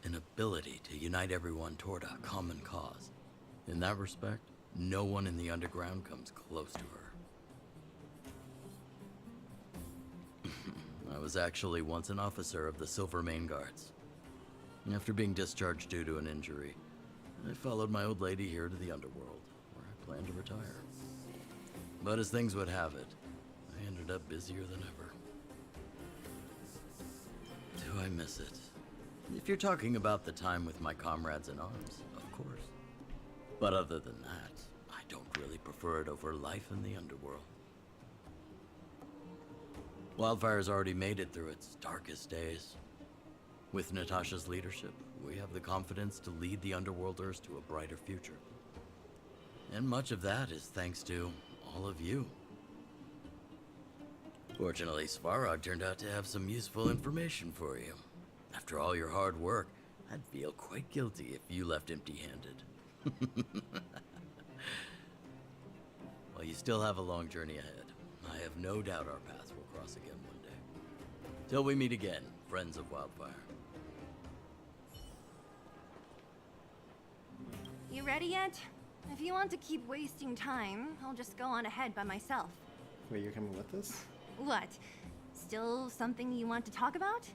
An ability to unite everyone toward a common cause. In that respect, no one in the underground comes close to her. I was actually once an officer of the Silver Main Guards. After being discharged due to an injury, I followed my old lady here to the underworld, where I planned to retire. But as things would have it, I ended up busier than ever. Do I miss it? If you're talking about the time with my comrades in arms, of course. But other than that, I don't really prefer it over life in the underworld. Wildfire's already made it through its darkest days. With Natasha's leadership, we have the confidence to lead the Underworlders to a brighter future. And much of that is thanks to all of you. Fortunately, Svarog turned out to have some useful information for you. After all your hard work, I'd feel quite guilty if you left empty-handed. While you still have a long journey ahead, I have no doubt our paths will cross again one day. Till we meet again, friends of Wildfire. You ready yet? If you want to keep wasting time, I'll just go on ahead by myself. Wait, you're coming with us? What? Still something you want to talk about?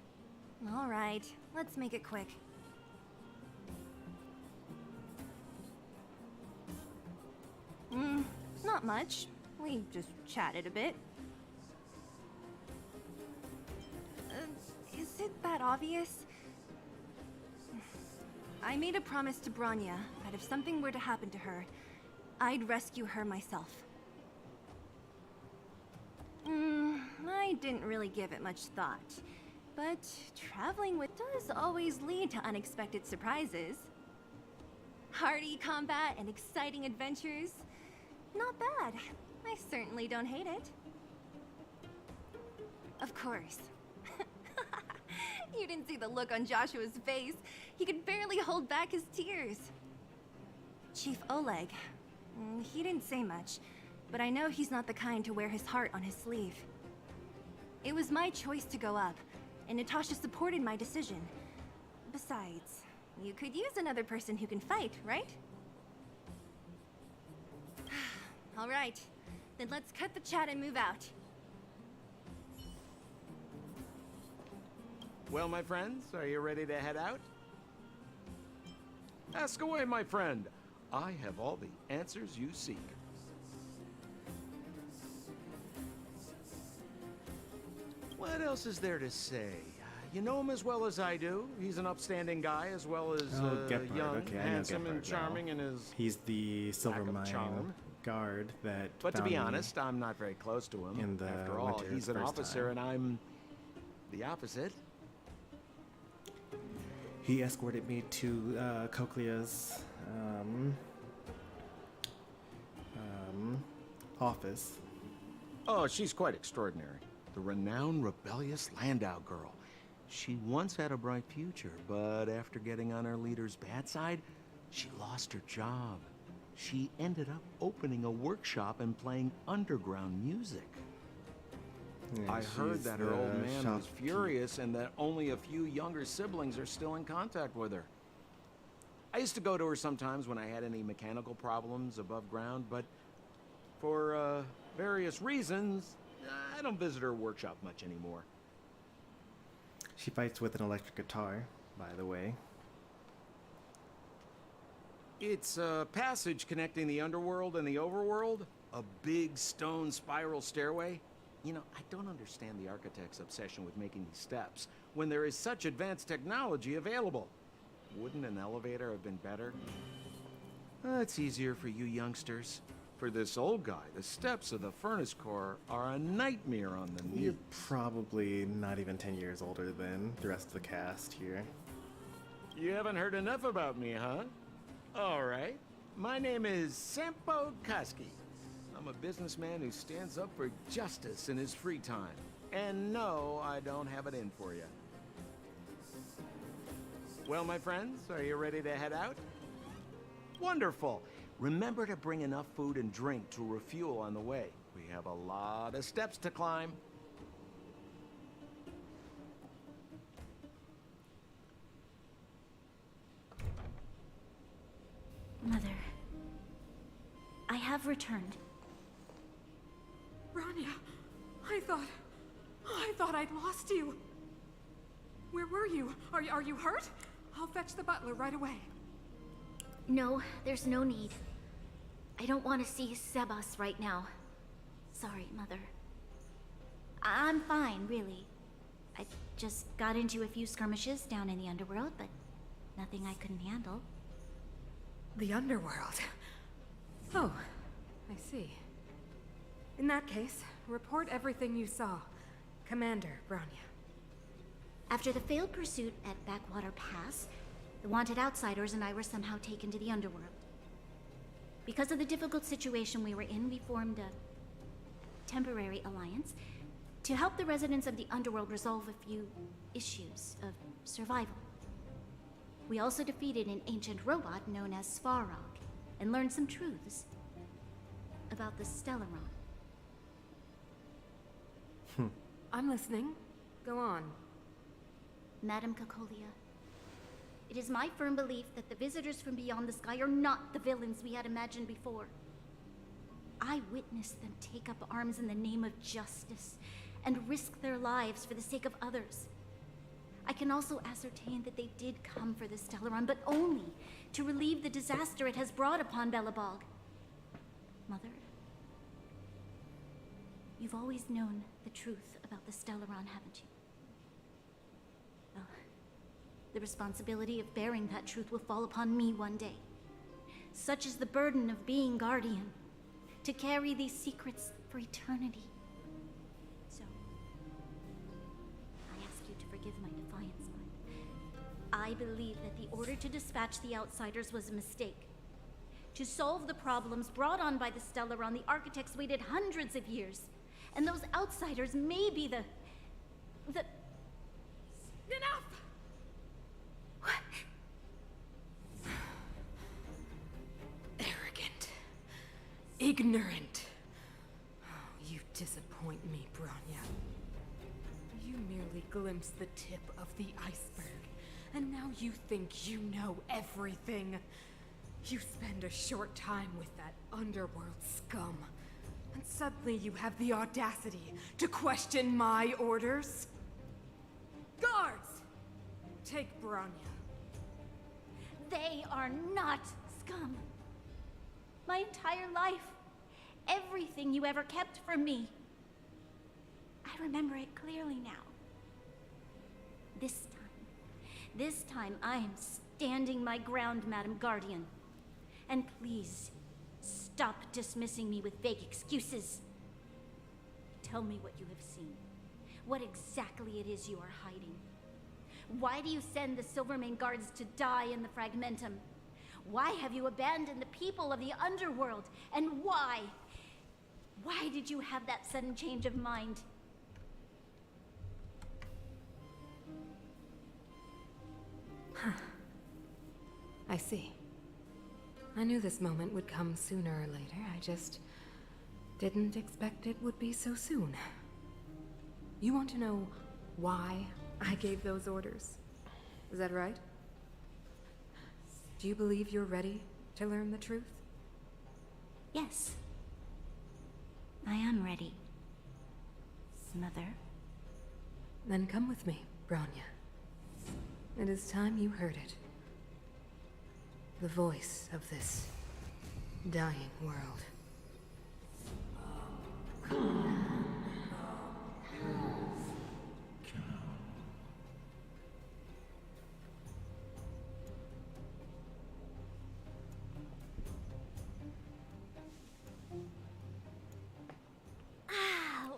All right, let's make it quick. Not much. We just chatted a bit. Is it that obvious? I made a promise to Branya that if something were to happen to her, I'd rescue her myself. I didn't really give it much thought. But traveling with does always lead to unexpected surprises. Hearty combat and exciting adventures. Not bad. I certainly don't hate it. Of course. You didn't see the look on Joshua's face. He could barely hold back his tears. Chief Oleg. He didn't say much, but I know he's not the kind to wear his heart on his sleeve. It was my choice to go up, and Natasha supported my decision. Besides, you could use another person who can fight, right? All right, then let's cut the chat and move out. Well, my friends, are you ready to head out? Ask away, my friend. I have all the answers you seek. What else is there to say? You know him as well as I do. He's an upstanding guy, as well as Gepard. young, Okay, I know handsome, Gepard and charming in his He's the silver lack of mine charm. guard that. But to found be me honest, I'm not very close to him. in the After all, winter he's an first officer, time. and I'm the opposite. He escorted me to Cochlea's office. Oh, she's quite extraordinary. The renowned rebellious Landau girl. She once had a bright future, but after getting on her leader's bad side, she lost her job. She ended up opening a workshop and playing underground music. Yeah, I heard she's that her the old man was shopkeep- furious and that only a few younger siblings are still in contact with her. I used to go to her sometimes when I had any mechanical problems above ground, but for various reasons, I don't visit her workshop much anymore. She fights with an electric guitar, by the way. It's a passage connecting the underworld and the overworld. A big stone spiral stairway. You know, I don't understand the architect's obsession with making these steps when there is such advanced technology available. Wouldn't an elevator have been better? It's easier for you youngsters. For this old guy, the steps of the furnace core are a nightmare on the knees. You're probably not even 10 years older than the rest of the cast here. You haven't heard enough about me, huh? All right. My name is Sampo Koski. I'm a businessman who stands up for justice in his free time. And no, I don't have it in for you. Well, my friends, are you ready to head out? Wonderful. Remember to bring enough food and drink to refuel on the way. We have a lot of steps to climb. Mother, I have returned. Rania, I thought I'd lost you. Where were you? Are you hurt? I'll fetch the butler right away. No, there's no need. I don't want to see Sebas right now. Sorry, Mother. I'm fine, really. I just got into a few skirmishes down in the underworld, but nothing I couldn't handle. The underworld. Oh, I see. In that case, report everything you saw. Commander Brownia. After the failed pursuit at Backwater Pass, the wanted outsiders and I were somehow taken to the underworld. Because of the difficult situation we were in, we formed a temporary alliance to help the residents of the underworld resolve a few issues of survival. We also defeated an ancient robot known as Svarog and learned some truths about the Stellaron. I'm listening. Go on. Madam Cocolia, it is my firm belief that the visitors from beyond the sky are not the villains we had imagined before. I witnessed them take up arms in the name of justice and risk their lives for the sake of others. I can also ascertain that they did come for the Stellaron, but only to relieve the disaster it has brought upon Belobog. Mother, you've always known the truth about the Stellaron, haven't you? Well, the responsibility of bearing that truth will fall upon me one day. such is the burden of being Guardian, to carry these secrets for eternity. So, I ask you to forgive my defiance, but I believe that the order to dispatch the Outsiders was a mistake. To solve the problems brought on by the Stellaron, the architects waited hundreds of years. And those Outsiders may be the... Enough! Arrogant. Ignorant. Oh, you disappoint me, Bronya. You merely glimpsed the tip of the iceberg, and now you think you know everything. You spend a short time with that underworld scum, and suddenly you have the audacity to question my orders? Guards! Take Bronya. They are not scum. My entire life, everything you ever kept from me. I remember it clearly now. This time I am standing my ground, Madam Guardian. And please, stop dismissing me with vague excuses. Tell me what you have seen. What exactly it is you are hiding. Why do you send the Silvermane guards to die in the Fragmentum? Why have you abandoned the people of the underworld? And why? Why did you have that sudden change of mind? I see. I knew this moment would come sooner or later. I just didn't expect it would be so soon. You want to know why I gave those orders? Is that right? Do you believe you're ready to learn the truth? Yes. I am ready. Mother. Then come with me, Bronya. It is time you heard it. The voice of this dying world.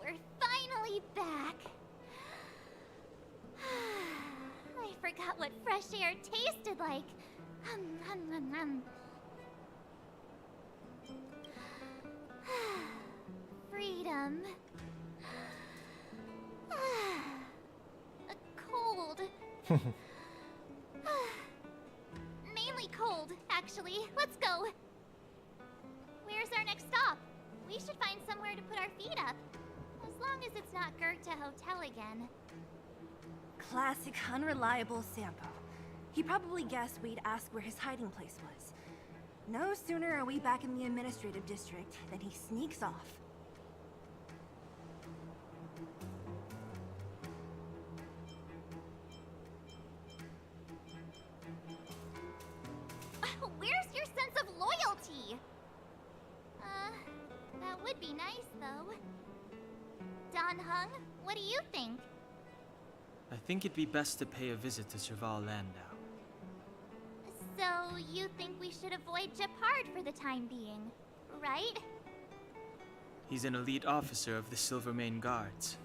We're finally back. I forgot what fresh air tasted like. Freedom. Cold. Mainly cold, actually. Let's go. Where's our next stop? We should find somewhere to put our feet up. As long as it's not Goethe Hotel again. Classic unreliable Sampo. He probably guessed we'd ask where his hiding place was. No sooner are we back in the administrative district than he sneaks off. Where's your sense of loyalty? That would be nice, though. Don Hung, what do you think? I think it'd be best to pay a visit to Serval Landau. So, you think we should avoid Gepard for the time being, right? He's an elite officer of the Silvermane Guards.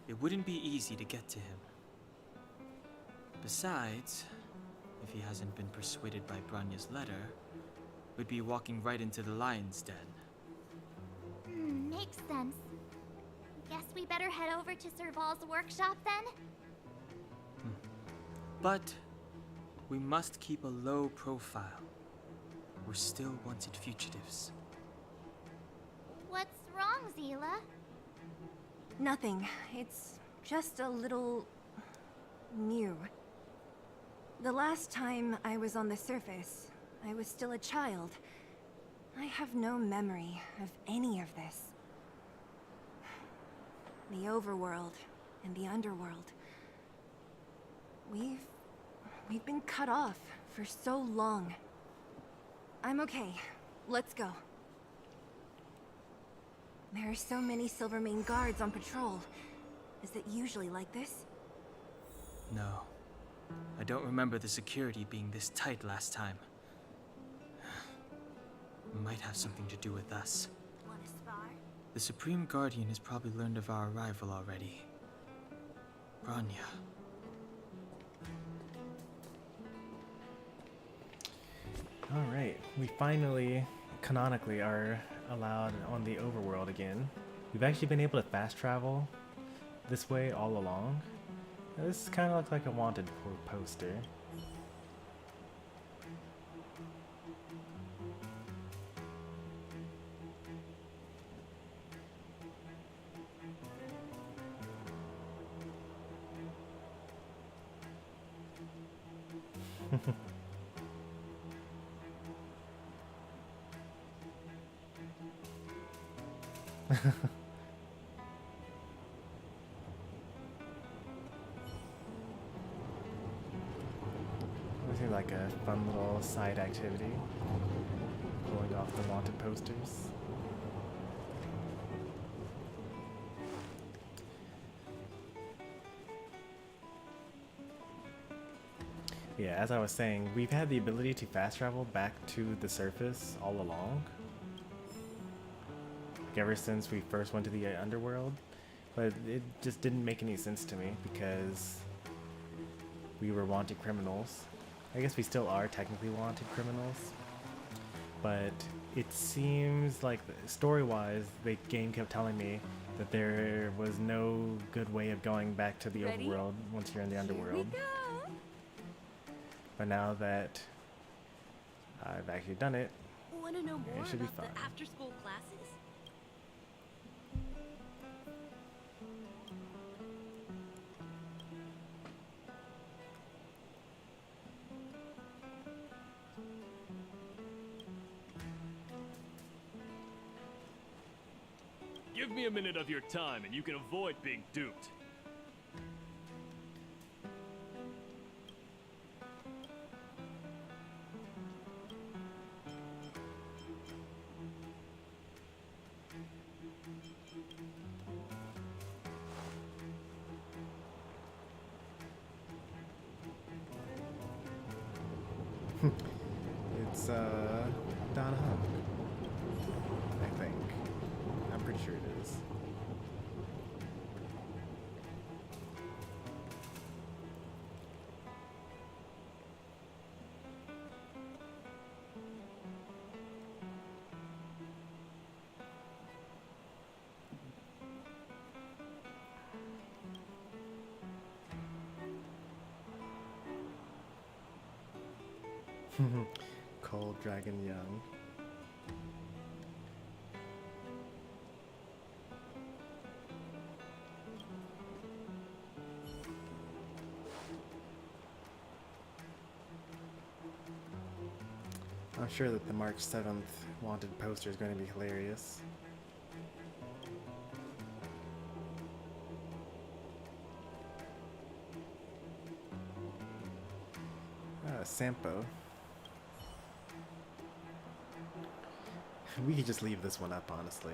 It wouldn't be easy to get to him. Besides, if he hasn't been persuaded by Branya's letter, we'd be walking right into the lion's den. Makes sense. Guess we better head over to Serval's workshop then? But we must keep a low profile. We're still wanted fugitives. What's wrong, Zila? Nothing. It's just a little... new. The last time I was on the surface, I was still a child. I have no memory of any of this. The overworld and the underworld. We've been cut off for so long. I'm okay. Let's go. There are so many Silvermane guards on patrol. Is it usually like this? No. I don't remember the security being this tight last time. might have something to do with us. Wanna spar? The Supreme Guardian has probably learned of our arrival already. Rania. Alright, we finally, canonically, are allowed on the overworld again. We've actually been able to fast travel this way all along. Now, this kind of looks like a wanted poster. This is like a fun little side activity, pulling off the wanted posters. Yeah, as I was saying, we've had the ability to fast travel back to the surface all along. Like ever since we first went to the underworld. But it just didn't make any sense to me because we were wanted criminals. I guess we still are technically wanted criminals. But it seems like story-wise, the game kept telling me that there was no good way of going back to the overworld once you're in the underworld. But now that I've actually done it, Wanna know more it should be about fun. the after-school classes? Give me a minute of your time and you can avoid being duped. It's Donna Hunt, I think. I'm pretty sure it is. Cold Dragon Young. I'm sure that the March 7th wanted poster is going to be hilarious. Sampo. We could just leave this one up, honestly.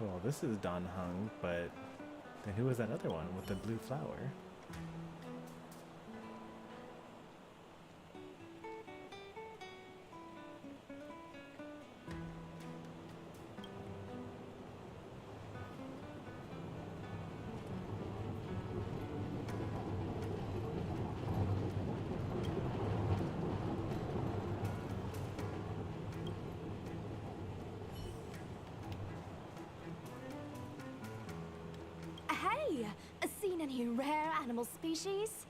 Well, this is Don Hung, but then who was that other one with the blue flower? Hey! Seen any rare animal species?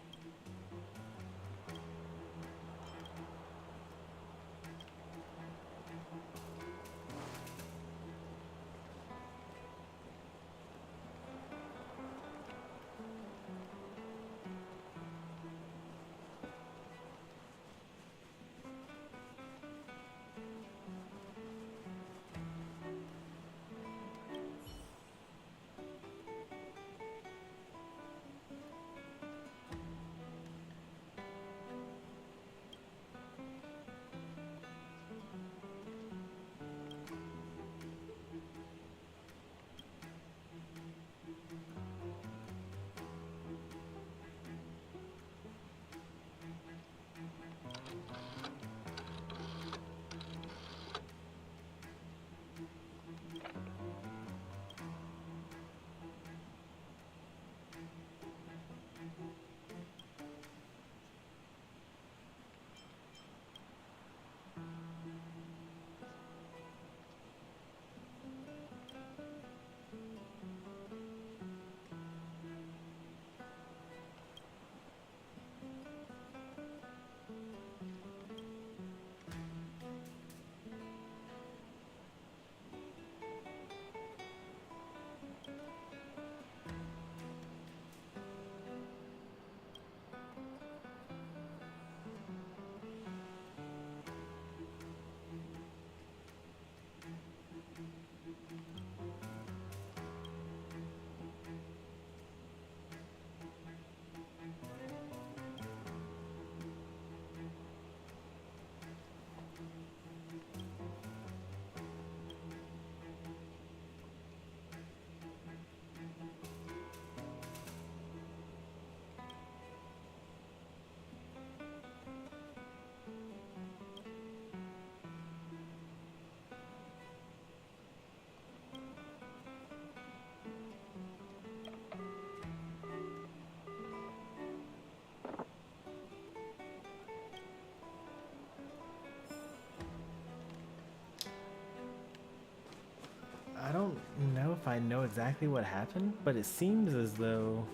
I don't know if I know exactly what happened, but it seems as though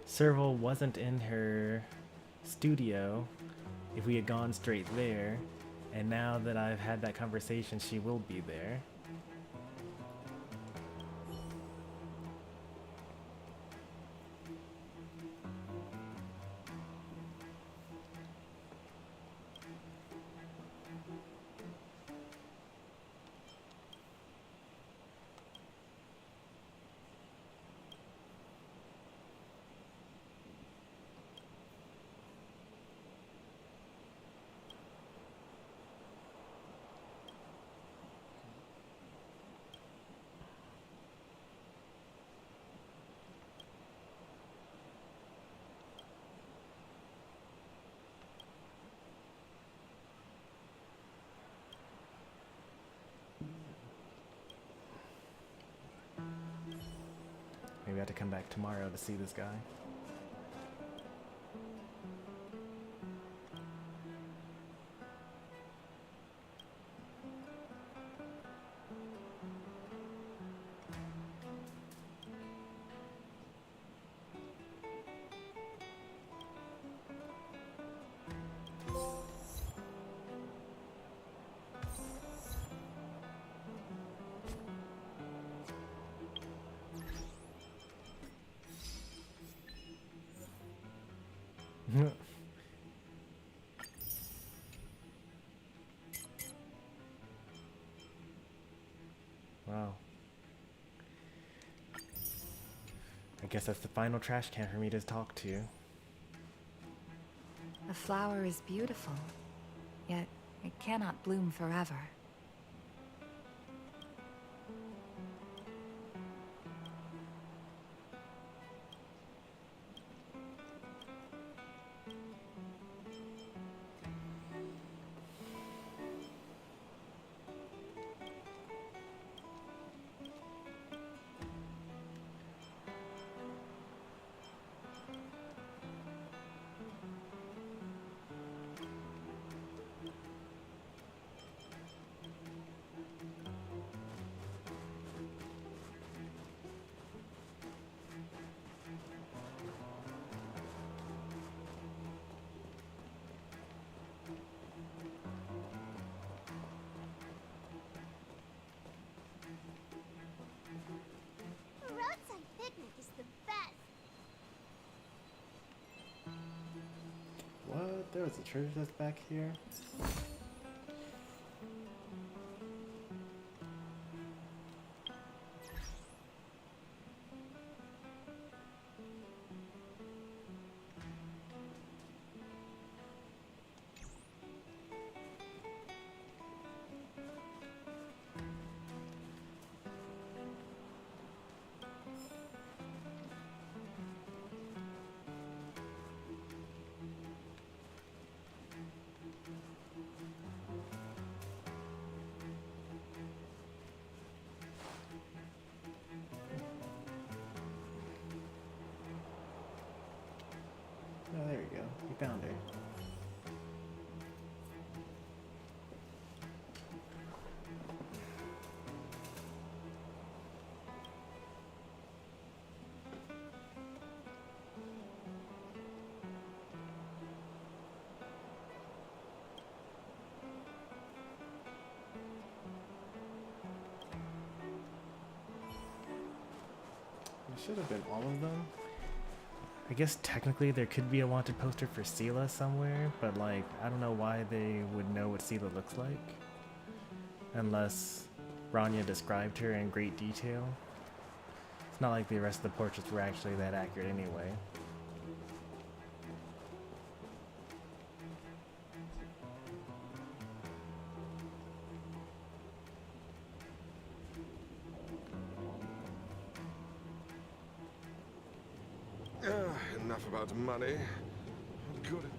Serval wasn't in her studio if we had gone straight there, and now that I've had that conversation, she will be there. Maybe I have to come back tomorrow to see this guy. Wow. I guess that's the final trash can for me to talk to. A flower is beautiful, yet it cannot bloom forever. Roadside picnic is the best. What? There was a church that's back here? Oh, there we go. We found her. It should have been all of them. I guess technically there could be a wanted poster for Sela somewhere, but like, I don't know why they would know what Sela looks like. Unless Rania described her in great detail. It's not like the rest of the portraits were actually that accurate anyway. Enough about money. What good?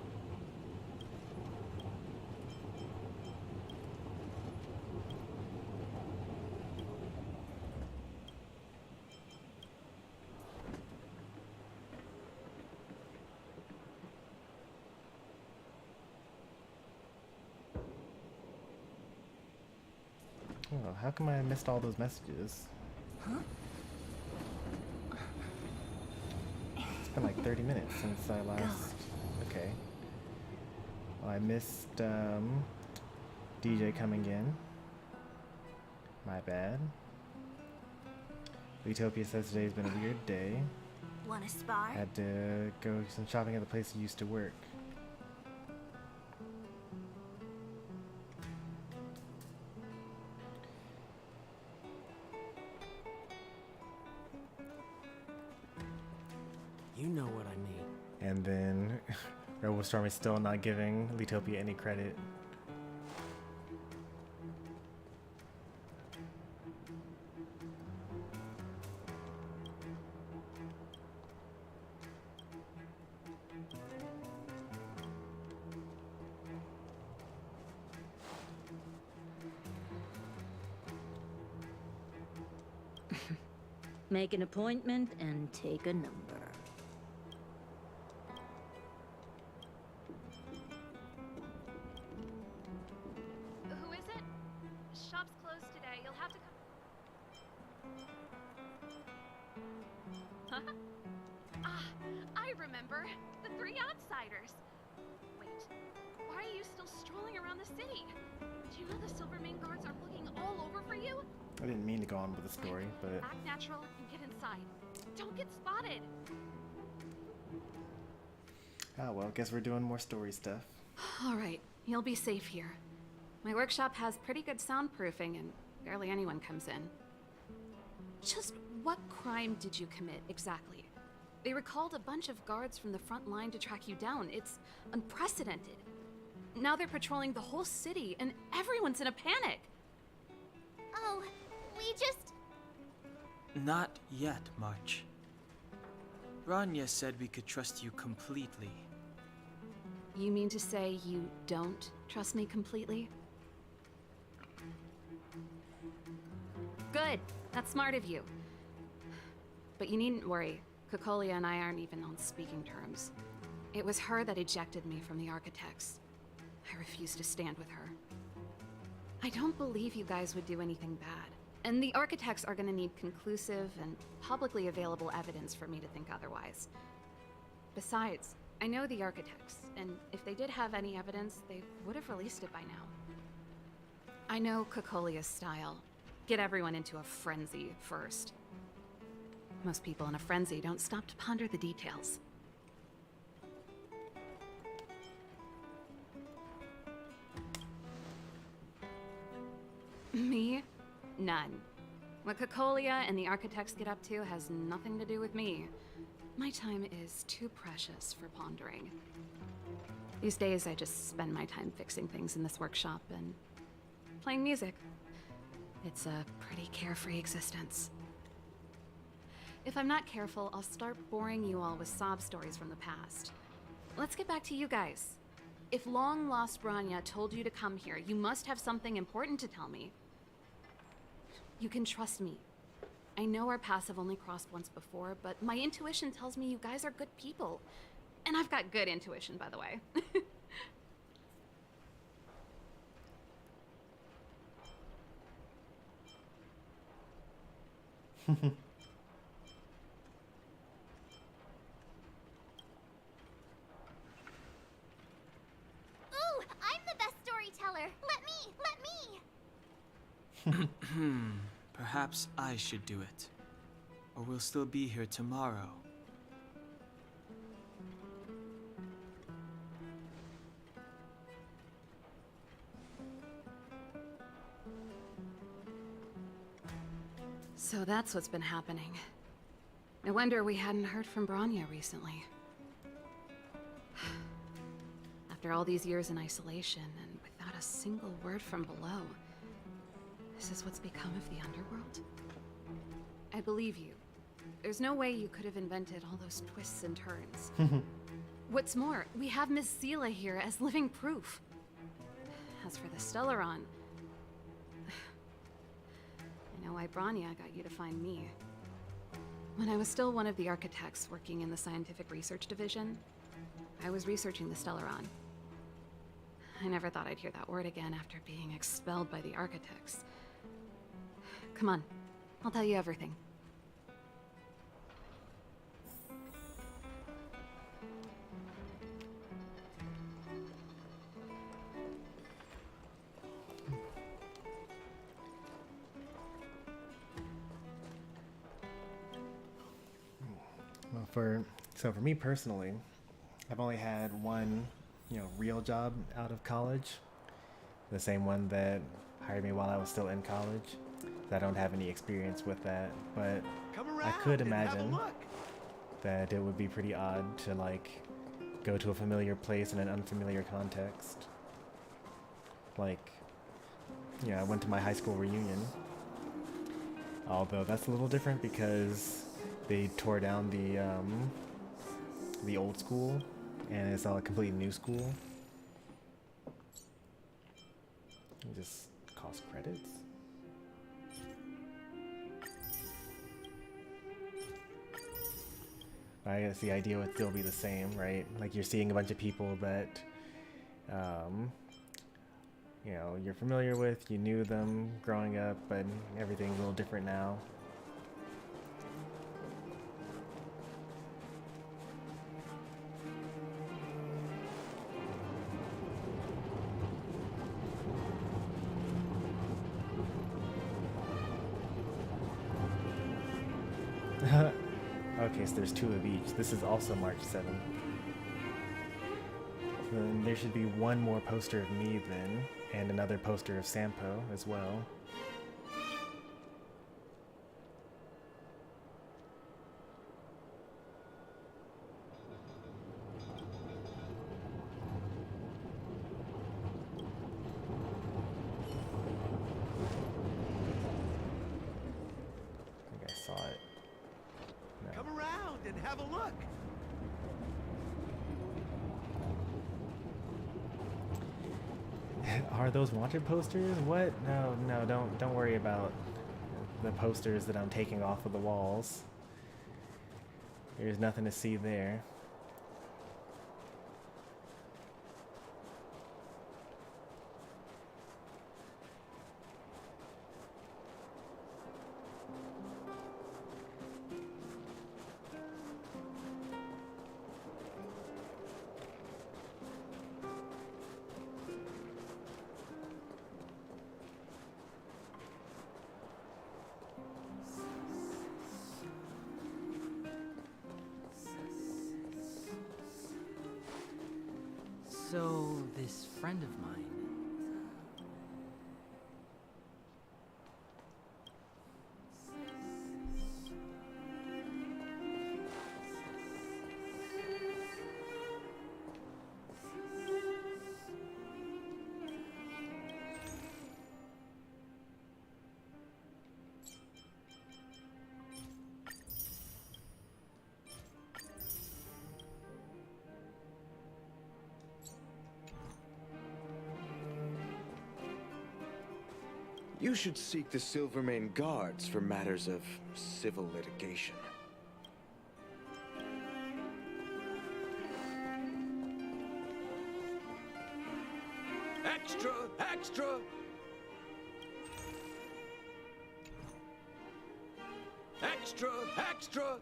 Oh, how come I missed all those messages? Huh? It's been like 30 minutes since I last... Okay. Well, I missed DJ coming in. My bad. Utopia says today's been a weird day. Want to spar? Had to go some shopping at the place you used to work. You know what I mean. And then Rebel Stormy still not giving Utopia any credit. Make an appointment and take a number. Who is it? Shop's closed today. You'll have to come. Huh? Ah, I remember. The three outsiders. Wait, why are you still strolling around the city? Do you know the Silvermane guards are looking all over for you? I didn't mean to go on with the story, but... Act natural and get inside. Don't get spotted. Ah, well, guess we're doing more story stuff. All right, you'll be safe here. My workshop has pretty good soundproofing and barely anyone comes in. Just what crime did you commit, exactly? They recalled a bunch of guards from the front line to track you down. It's unprecedented. Now they're patrolling the whole city and everyone's in a panic. Oh, we just... Not yet, March. Rania said we could trust you completely. You mean to say you don't trust me completely? Good. That's smart of you. But you needn't worry. Kokolia and I aren't even on speaking terms. It was her that ejected me from the Architects. I refuse to stand with her. I don't believe you guys would do anything bad. And the Architects are gonna need conclusive and publicly available evidence for me to think otherwise. Besides, I know the Architects, and if they did have any evidence, they would have released it by now. I know Kokolia's style. Get everyone into a frenzy first. Most people in a frenzy don't stop to ponder the details. Me? None. What Kokolia and the Architects get up to has nothing to do with me. My time is too precious for pondering. These days, I just spend my time fixing things in this workshop and playing music. It's a pretty carefree existence. If I'm not careful, I'll start boring you all with sob stories from the past. Let's get back to you guys. If long-lost Rania told you to come here, you must have something important to tell me. You can trust me. I know our paths have only crossed once before, but my intuition tells me you guys are good people. And I've got good intuition, by the way. Ooh, I'm the best storyteller. Let me. Perhaps I should do it. Or we'll still be here tomorrow. So that's what's been happening. No wonder we hadn't heard from Branya recently. After all these years in isolation and without a single word from below, this is what's become of the underworld? I believe you. There's no way you could have invented all those twists and turns. What's more, we have Miss Zila here as living proof. As for the Stellaron, I know why Branya got you to find me. When I was still one of the Architects working in the Scientific Research Division, I was researching the Stellaron. I never thought I'd hear that word again after being expelled by the Architects. Come on, I'll tell you everything. Well, for me personally, I've only had one, real job out of college. The same one that hired me while I was still in college. I don't have any experience with that, but I could imagine that it would be pretty odd to like go to a familiar place in an unfamiliar context. Like, I went to my high school reunion, although that's a little different because they tore down the old school and it's all a completely new school. It just cost credits. I guess the idea would still be the same, right? Like you're seeing a bunch of people that, you're familiar with, you knew them growing up, but everything's a little different now. Okay, so there's 2 of each. This is also March 7th. Then there should be one more poster of me then, and another poster of Sampo as well. I think I saw it. No. Come around and have a look. Are those wanted posters? What? No, don't worry about the posters that I'm taking off of the walls. There's nothing to see there. So, this friend of mine... You should seek the Silvermane Guards for matters of civil litigation. Extra! Extra! Extra! Extra!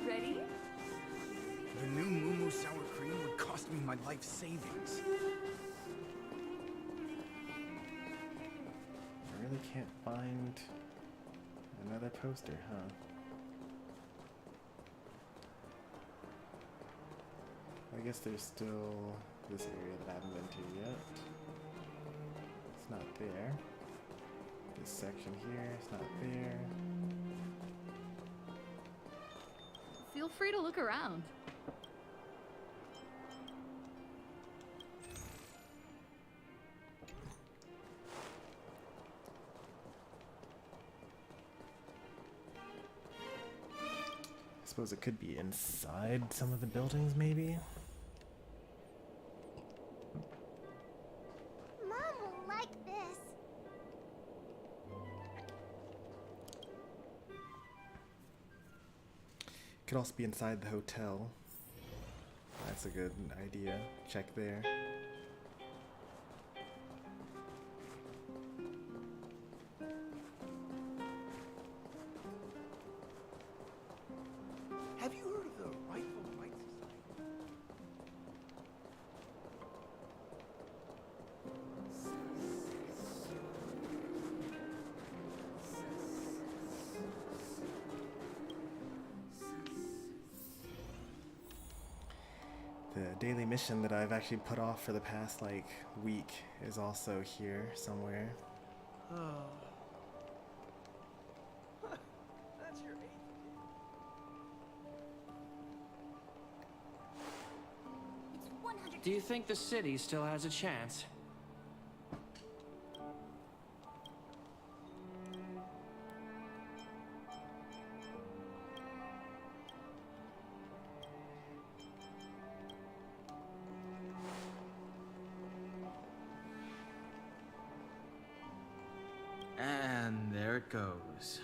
Ready? The new Moo Moo sour cream would cost me using my life savings. I really can't find another poster, huh? I guess there's still this area that I haven't been to yet. It's not there. This section here, it's not there. Feel free to look around. I suppose it could be inside some of the buildings, maybe? Mom will like this. Could also be inside the hotel. That's a good idea. Check there. Have you heard of the Rightful Rights Society? The daily mission that I've actually put off for the past, like, week is also here somewhere. That's your eighth. It's 100. Do you think the city still has a chance? And there it goes.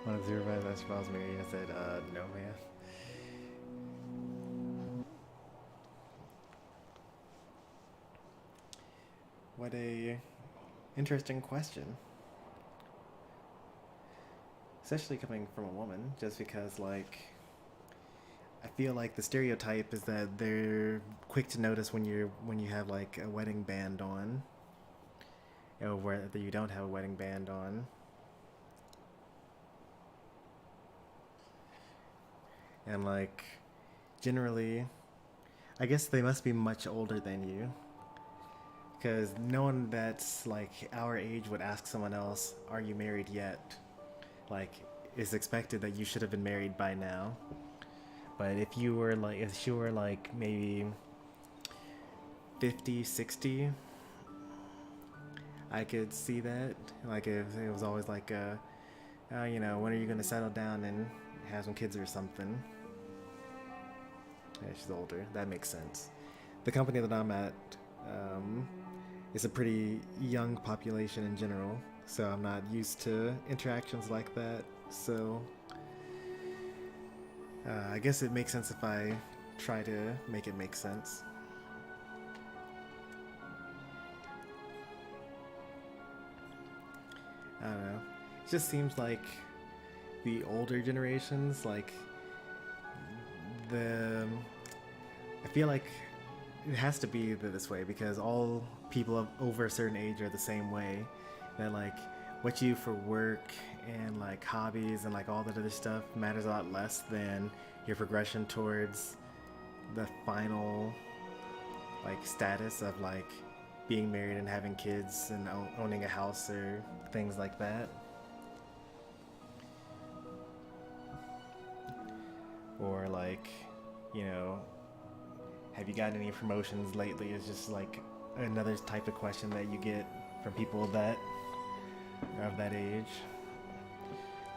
One of 05 best balls, maybe I said, no man. What a interesting question. Especially coming from a woman, just because, like, I feel like the stereotype is that they're quick to notice when you have like a wedding band on, or whether you don't have a wedding band on. And like, generally, I guess they must be much older than you, because no one that's like our age would ask someone else, "Are you married yet?" Like, it's expected that you should have been married by now. But if you were like maybe 50, 60, I could see that. Like, if it was always like, you know, when are you gonna settle down and have some kids or something? Yeah, she's older. That makes sense. The company that I'm at is a pretty young population in general, so I'm not used to interactions like that. So I guess it makes sense if I try to make it make sense. I don't know. It just seems like the older generations, like I feel like it has to be this way because all people over a certain age are the same way. That like what you do for work and like hobbies and like all that other stuff matters a lot less than your progression towards the final like status of like being married and having kids and owning a house or things like that. Or like, you know, have you gotten any promotions lately? It's just like another type of question that you get from people that are of that age.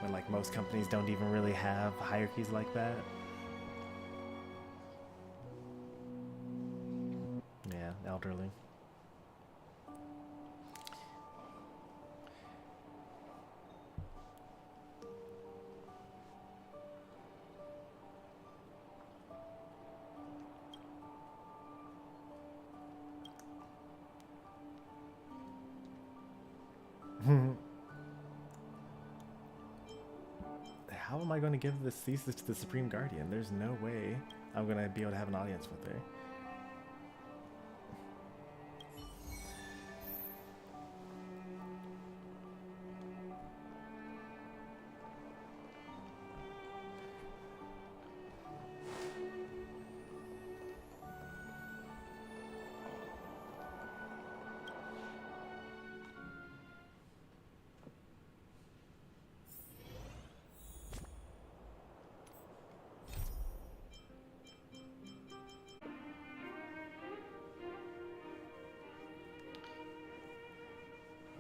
When like most companies don't even really have hierarchies like that. Yeah, elderly. How am I going to give this thesis to the Supreme Guardian? There's no way I'm going to be able to have an audience with her.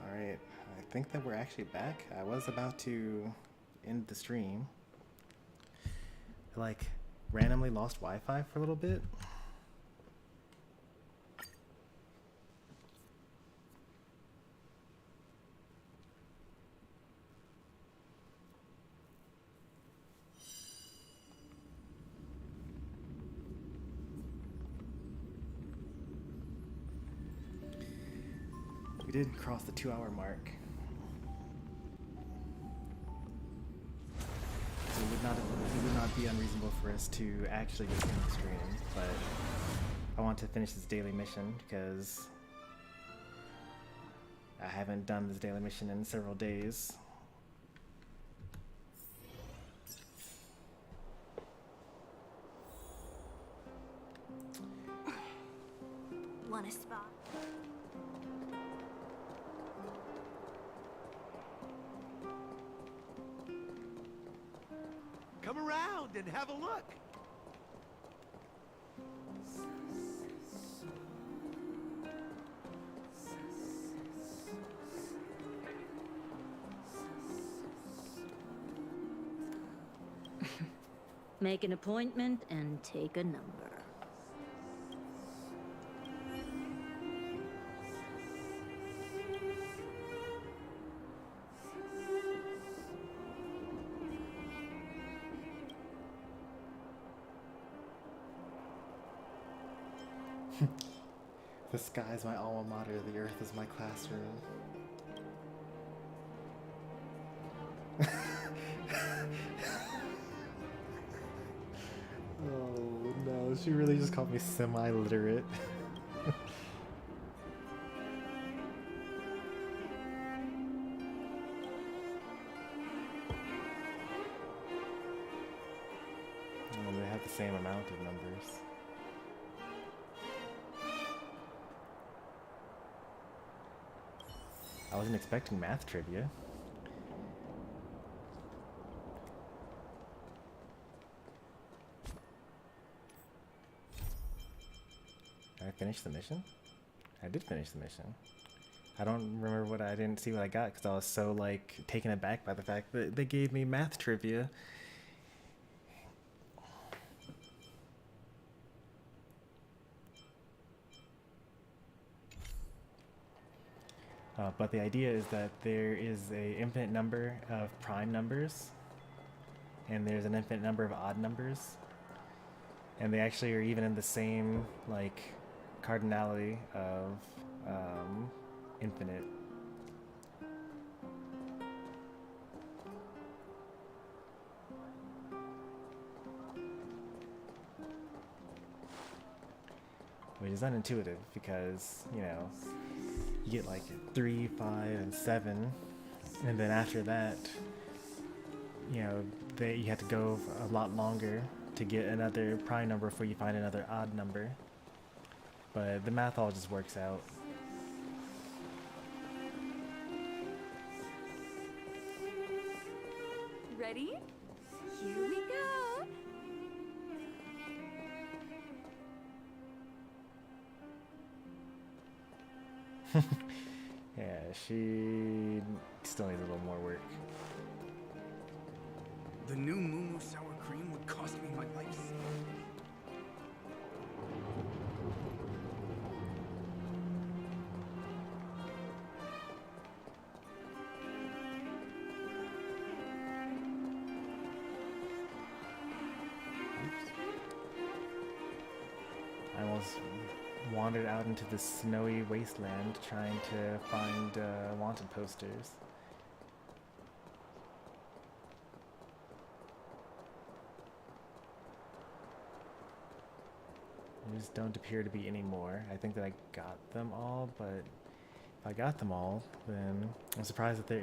Alright, I think that we're actually back. I was about to end the stream. I, like, randomly lost Wi-Fi for a little bit. We did cross the 2-hour mark. So it would not be unreasonable for us to actually just end the stream, but I want to finish this daily mission because I haven't done this daily mission in several days. Want a spot? Come around and have a look. Make an appointment and take a number. The sky is my alma mater, the earth is my classroom. Oh no, she really just called me semi-literate. Oh, they have the same amount of numbers. I wasn't expecting math trivia. Did I finish the mission? I did finish the mission. I don't remember what I didn't see what I got because I was so like taken aback by the fact that they gave me math trivia. But the idea is that there is an infinite number of prime numbers, and there's an infinite number of odd numbers, and they actually are even in the same like cardinality of infinite. Which is unintuitive because, you know, you get like 3, 5, and 7, and then after that, you know, you have to go a lot longer to get another prime number before you find another odd number. but the math all just works out. Ready? Here we go. Yeah, she still needs a little more work. The new Moo sour cream would cost me my life. I almost wandered out into the snowy wasteland trying to find wanted posters. There just don't appear to be any more. I think that I got them all, but if I got them all, then I'm surprised that there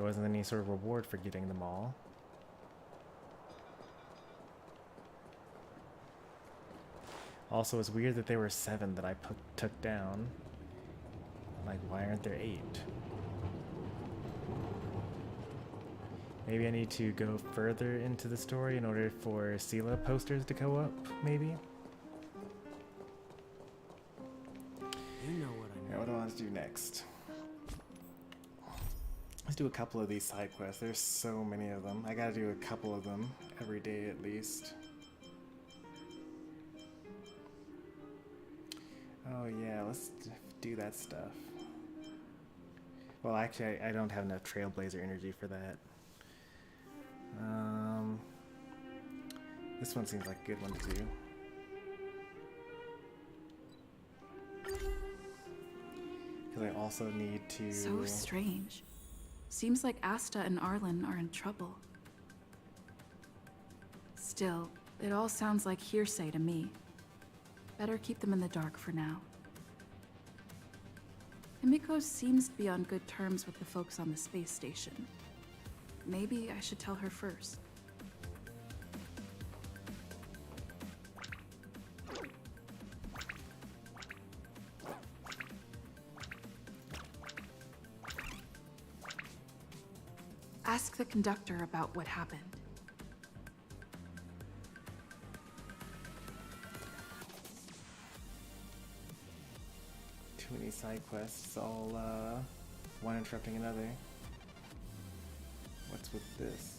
wasn't any sort of reward for getting them all. Also, it's weird that there were 7 that I took down. Like, why aren't there 8? Maybe I need to go further into the story in order for Sela posters to go up, maybe? You know what I mean. Yeah, what do I want to do next? Let's do a couple of these side quests. There's so many of them. I gotta do a couple of them every day at least. Oh yeah, let's do that stuff. Well, actually, I don't have enough Trailblazer energy for that. This one seems like a good one to do. Because I also need to... So strange. Seems like Asta and Arlen are in trouble. Still, it all sounds like hearsay to me. Better keep them in the dark for now. Himiko seems to be on good terms with the folks on the space station. Maybe I should tell her first. Ask the conductor about what happened. Too many side quests, all one interrupting another. What's with this?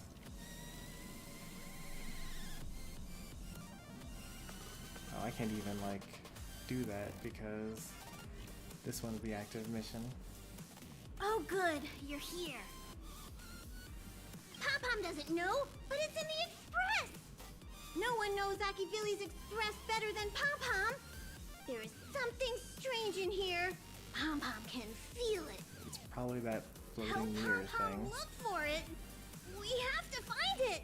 Oh, I can't even like do that because this one's the active mission. Oh good, you're here. Pom-Pom doesn't know, but it's in the Express! No one knows Akibili's Express better than Pom-Pom. There is something strange in here. Pom-Pom can feel it. It's probably that Help floating mirror Pom-Pom thing. look for it. We have to find it.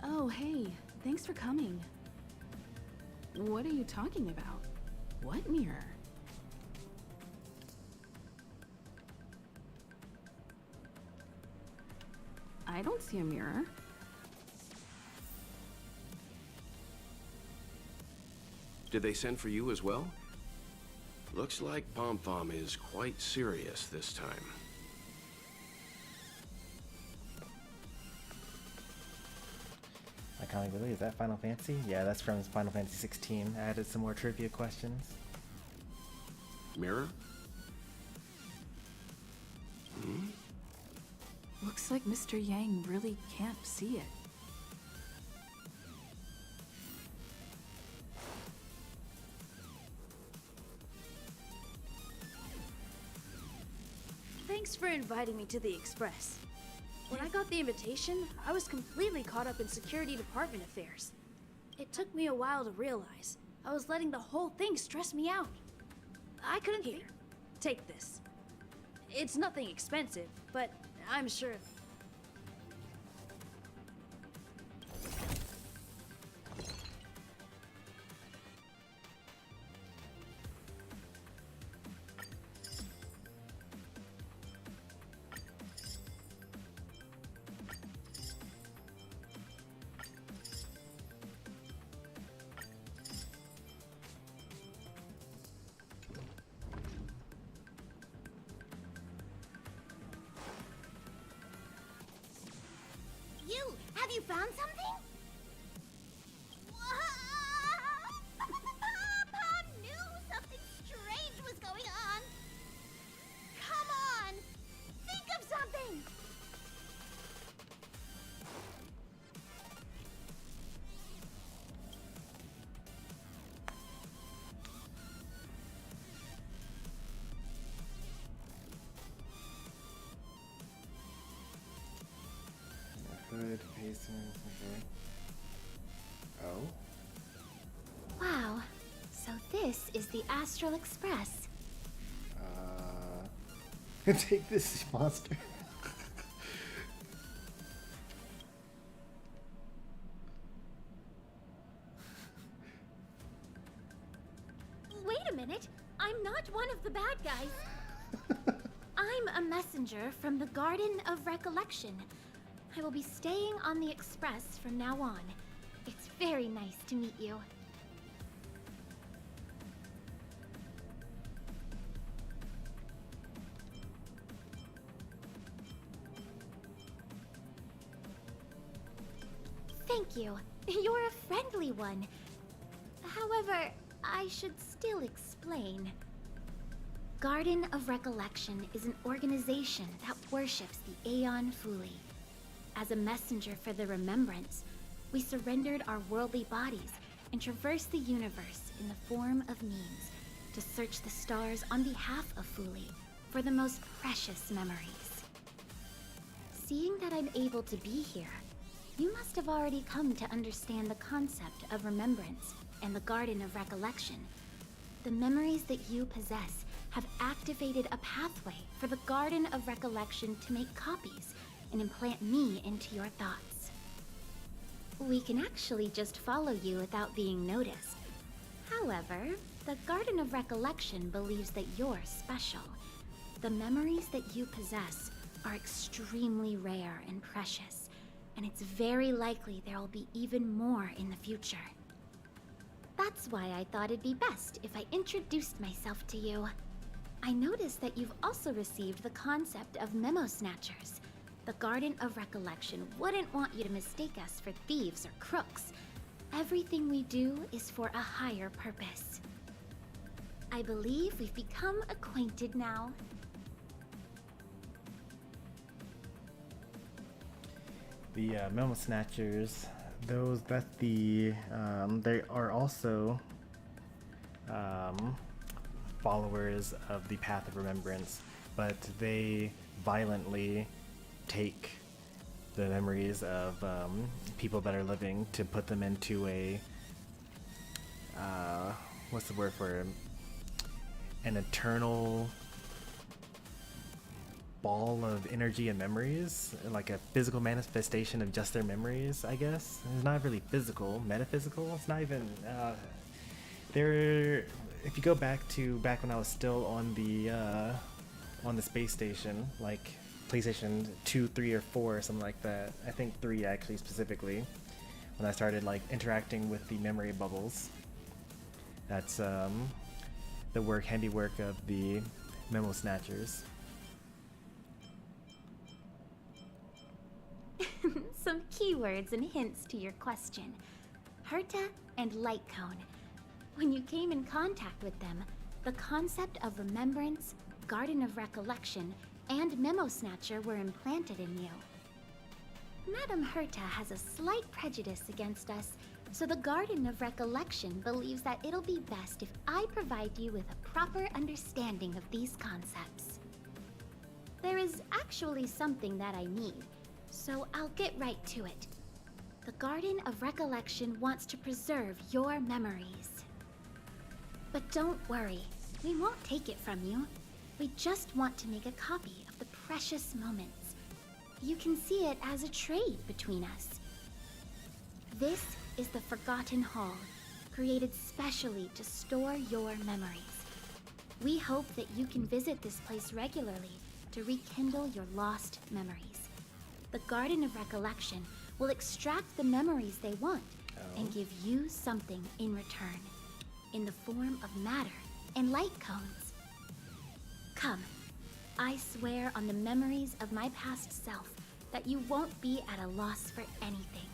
Oh, hey. Thanks for coming. What are you talking about? What mirror? I don't see a mirror. Did they send for you as well? Looks like Pom-Pom is quite serious this time. Iconic Lily, is that Final Fantasy? Yeah, that's from Final Fantasy 16. I added some more trivia questions. Mirror? Hmm? Looks like Mr. Yang really can't see it. Thanks for inviting me to the Express. When I got the invitation, I was completely caught up in security department affairs. It took me a while to realize. I was letting the whole thing stress me out. I couldn't Here, take this. It's nothing expensive, but I'm sure... Have you found something? Pom knew something strange was going on. Come on, think of something. Hood, pacing, okay. Oh? Wow, so this is the Astral Express. Take this monster. Wait a minute, I'm not one of the bad guys. I'm a messenger from the Garden of Recollection. I will be staying on the Express from now on. It's very nice to meet you. Thank you. You're a friendly one. However, I should still explain. Garden of Recollection is an organization that worships the Aeon Fuli. As a messenger for the Remembrance, we surrendered our worldly bodies and traversed the universe in the form of means to search the stars on behalf of Fuli for the most precious memories. Seeing that I'm able to be here, you must have already come to understand the concept of remembrance and the Garden of Recollection. The memories that you possess have activated a pathway for the Garden of Recollection to make copies and implant me into your thoughts. We can actually just follow you without being noticed. However, the Garden of Recollection believes that you're special. The memories that you possess are extremely rare and precious, and it's very likely there will be even more in the future. That's why I thought it'd be best if I introduced myself to you. I noticed that you've also received the concept of memo snatchers. The Garden of Recollection wouldn't want you to mistake us for thieves or crooks. Everything we do is for a higher purpose. I believe we've become acquainted now. The memo snatchers, that's the they are also followers of the Path of Remembrance, but they violently take the memories of people that are living to put them into a what's the word for it? An eternal ball of energy and memories, like a physical manifestation of just their memories, I guess. It's not really physical, metaphysical. It's not even they're, if you go back when I was still on the space station, like PlayStation 2, 3, or 4, or something like that. I think 3 actually specifically, when I started like interacting with the memory bubbles. That's the handiwork of the memo snatchers. Some keywords and hints to your question. Herta and Light Cone. When you came in contact with them, the concept of remembrance, Garden of Recollection, and Memo Snatcher were implanted in you. Madame Herta has a slight prejudice against us, so the Garden of Recollection believes that it'll be best if I provide you with a proper understanding of these concepts. There is actually something that I need, so I'll get right to it. The Garden of Recollection wants to preserve your memories. But don't worry, we won't take it from you. We just want to make a copy of the precious moments. You can see it as a trade between us. This is the Forgotten Hall, created specially to store your memories. We hope that you can visit this place regularly to rekindle your lost memories. The Garden of Recollection will extract the memories they want and give you something in return, in the form of matter and light cones. Come, I swear on the memories of my past self that you won't be at a loss for anything.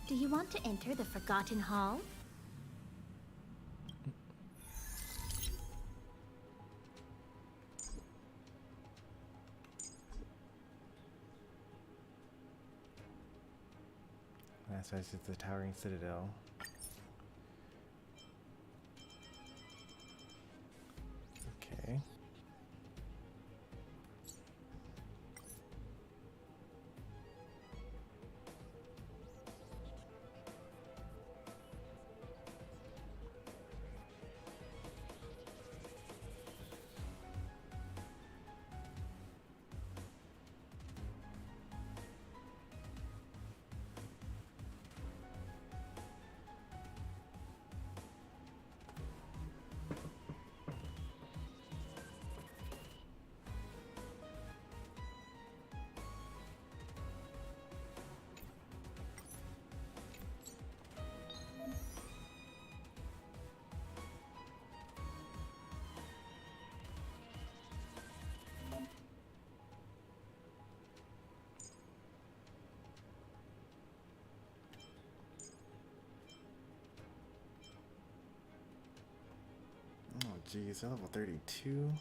Do you want to enter the Forgotten Hall? That's why it's the Towering Citadel. Okay. Oh geez, level 32.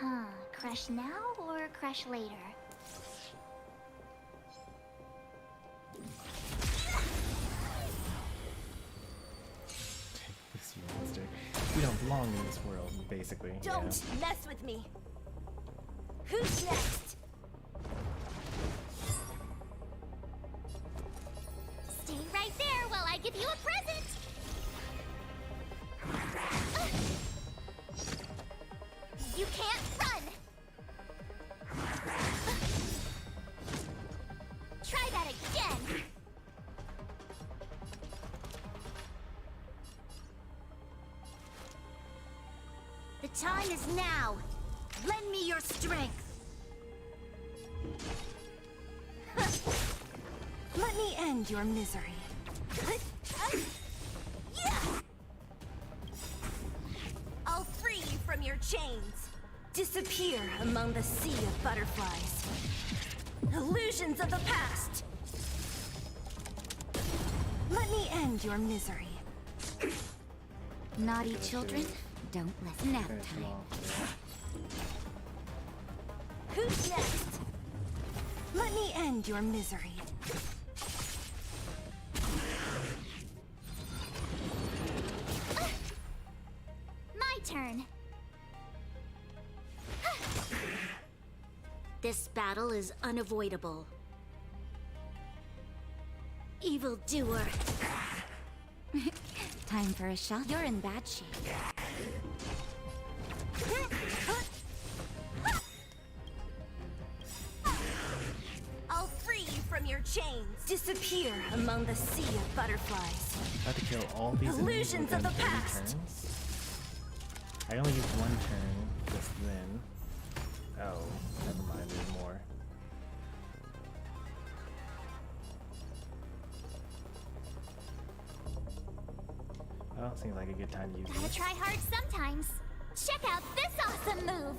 Huh, crush now or crush later? This monster. You don't belong in this world, basically. Don't mess with me. Who's next? Stay right there while I give you a present! You can't run! Try that again! The time is now! Lend me your strength! Let me end your misery. I'll free you from your chains. Disappear among the sea of butterflies. Illusions of the past. Let me end your misery. Naughty children, don't let nap time. Who's next? Let me end your misery. My turn. This battle is unavoidable. Evildoer. Time for a shot. You're in bad shape. I'll free you from your chains. Disappear among the sea of butterflies. I have to kill all these Illusions of the past. turns. I only used one turn just then. Oh, never mind, there's more. Well, seems like a good time to use Gotta this. try hard sometimes. Check out this awesome move!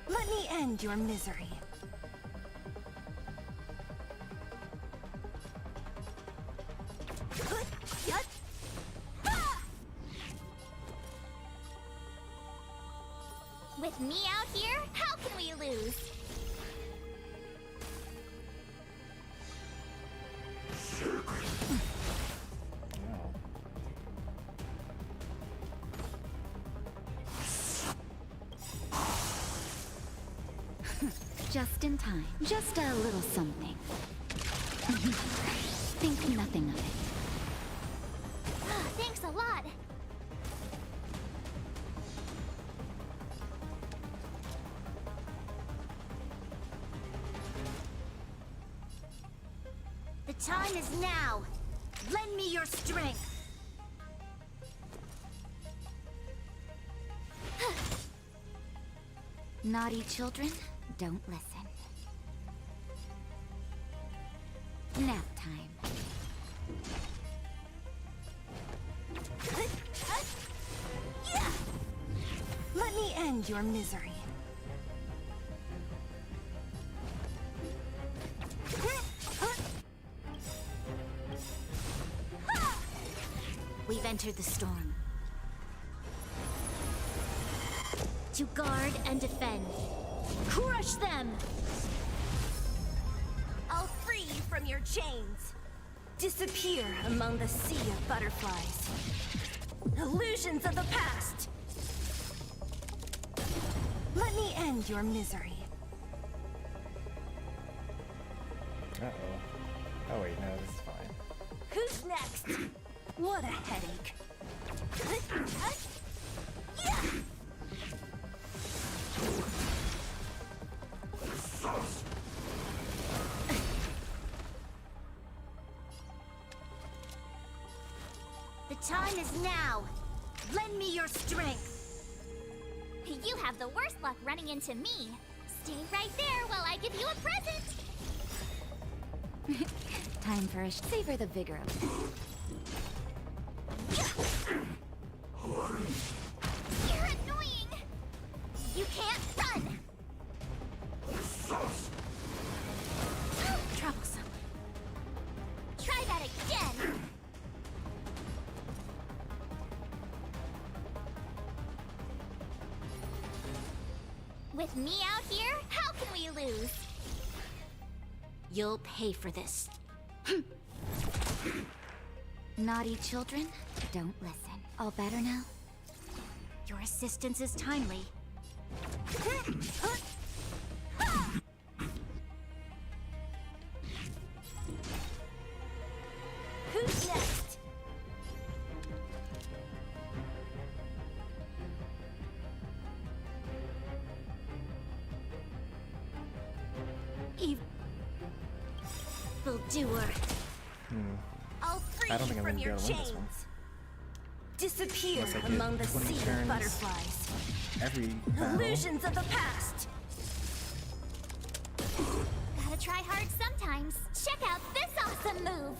Let me end your misery. With me out here, how can we lose? Just in time. Just a little something. Think nothing of it. Thanks a lot. The time is now. Lend me your strength. Naughty children, don't listen. Nap time. Let me end your misery. We've entered the storm. To guard and defend. Crush them! I'll free you from your chains. Disappear among the sea of butterflies. Illusions of the past. Let me end your misery. Uh-oh. Oh wait, no, this is fine. Who's next? What a headache. The time is now. Lend me your strength. You have the worst luck running into me. Stay right there while I give you a present. Time for a savor the vigor of it. You're annoying. You can't run. Troublesome. Try that again. With me out here, how can we lose? You'll pay for this. Naughty children, don't listen. All better now? Your assistance is timely. Who's next? Evildoer. I'll free I don't think you I'm from gonna be your able to win this chains. one. Disappear Unless I get among the 20 sea of turns butterflies. Every battle. Illusions of the past. Gotta try hard sometimes. Check out this awesome move.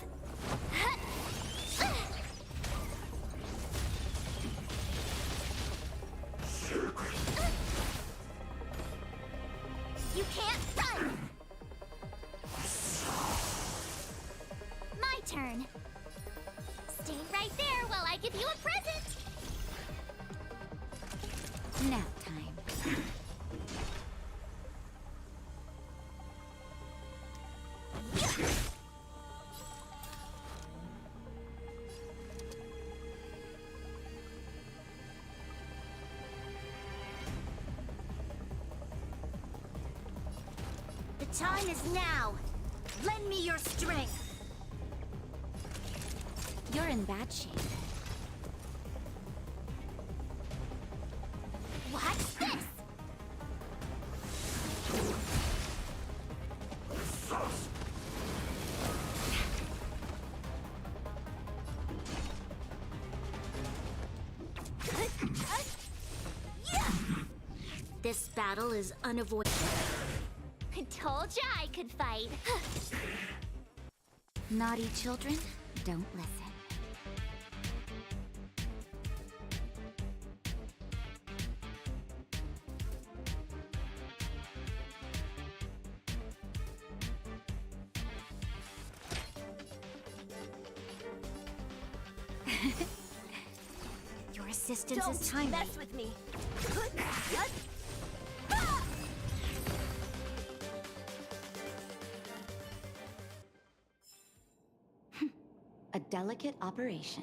You can't run. My turn. Stay right there while I give you a present. Nap time. The time is now. Lend me your strength. You're in bad shape. Watch this. This battle is unavoidable. I told ya I could fight. Naughty children, don't listen. Your assistance Don't is timely. mess with me. A delicate operation.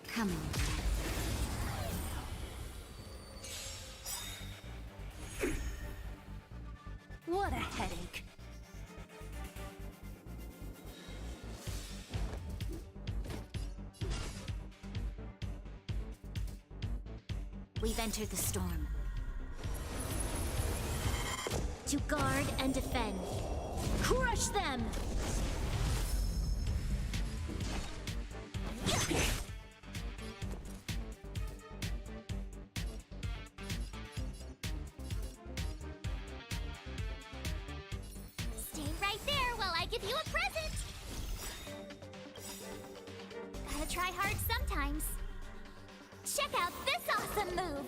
Come on. What a headache. We've entered the storm. To guard and defend. Crush them! Stay right there while I give you a present. Gotta try hard sometimes. Check out this awesome move!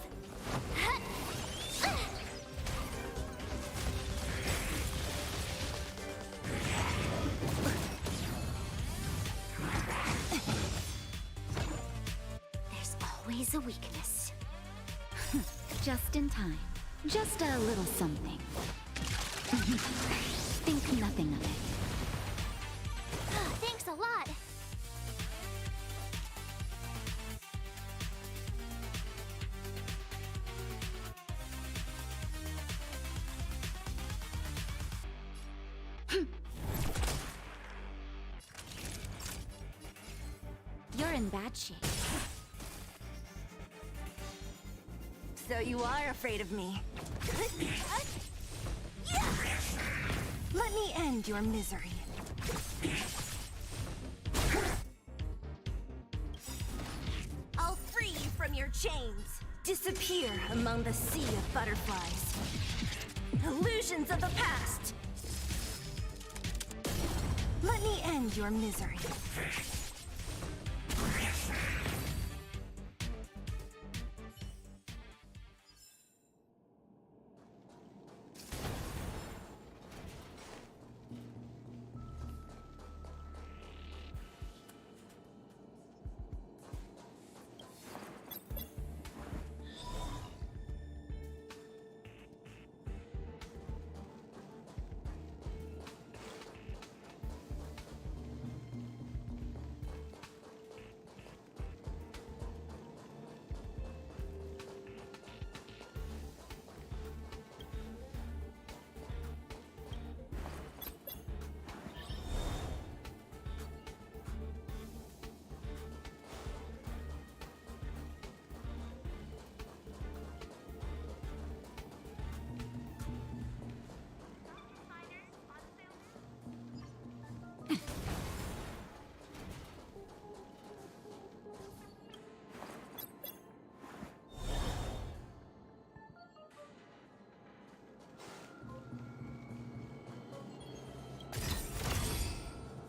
There's always a weakness. Just in time. Just a little something. Think nothing of it. Thanks a lot. You're in bad shape. So you are afraid of me. Let me end your misery. I'll free you from your chains. Disappear among the sea of butterflies. Illusions of the past. Let me end your misery.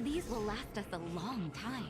These will last us a long time.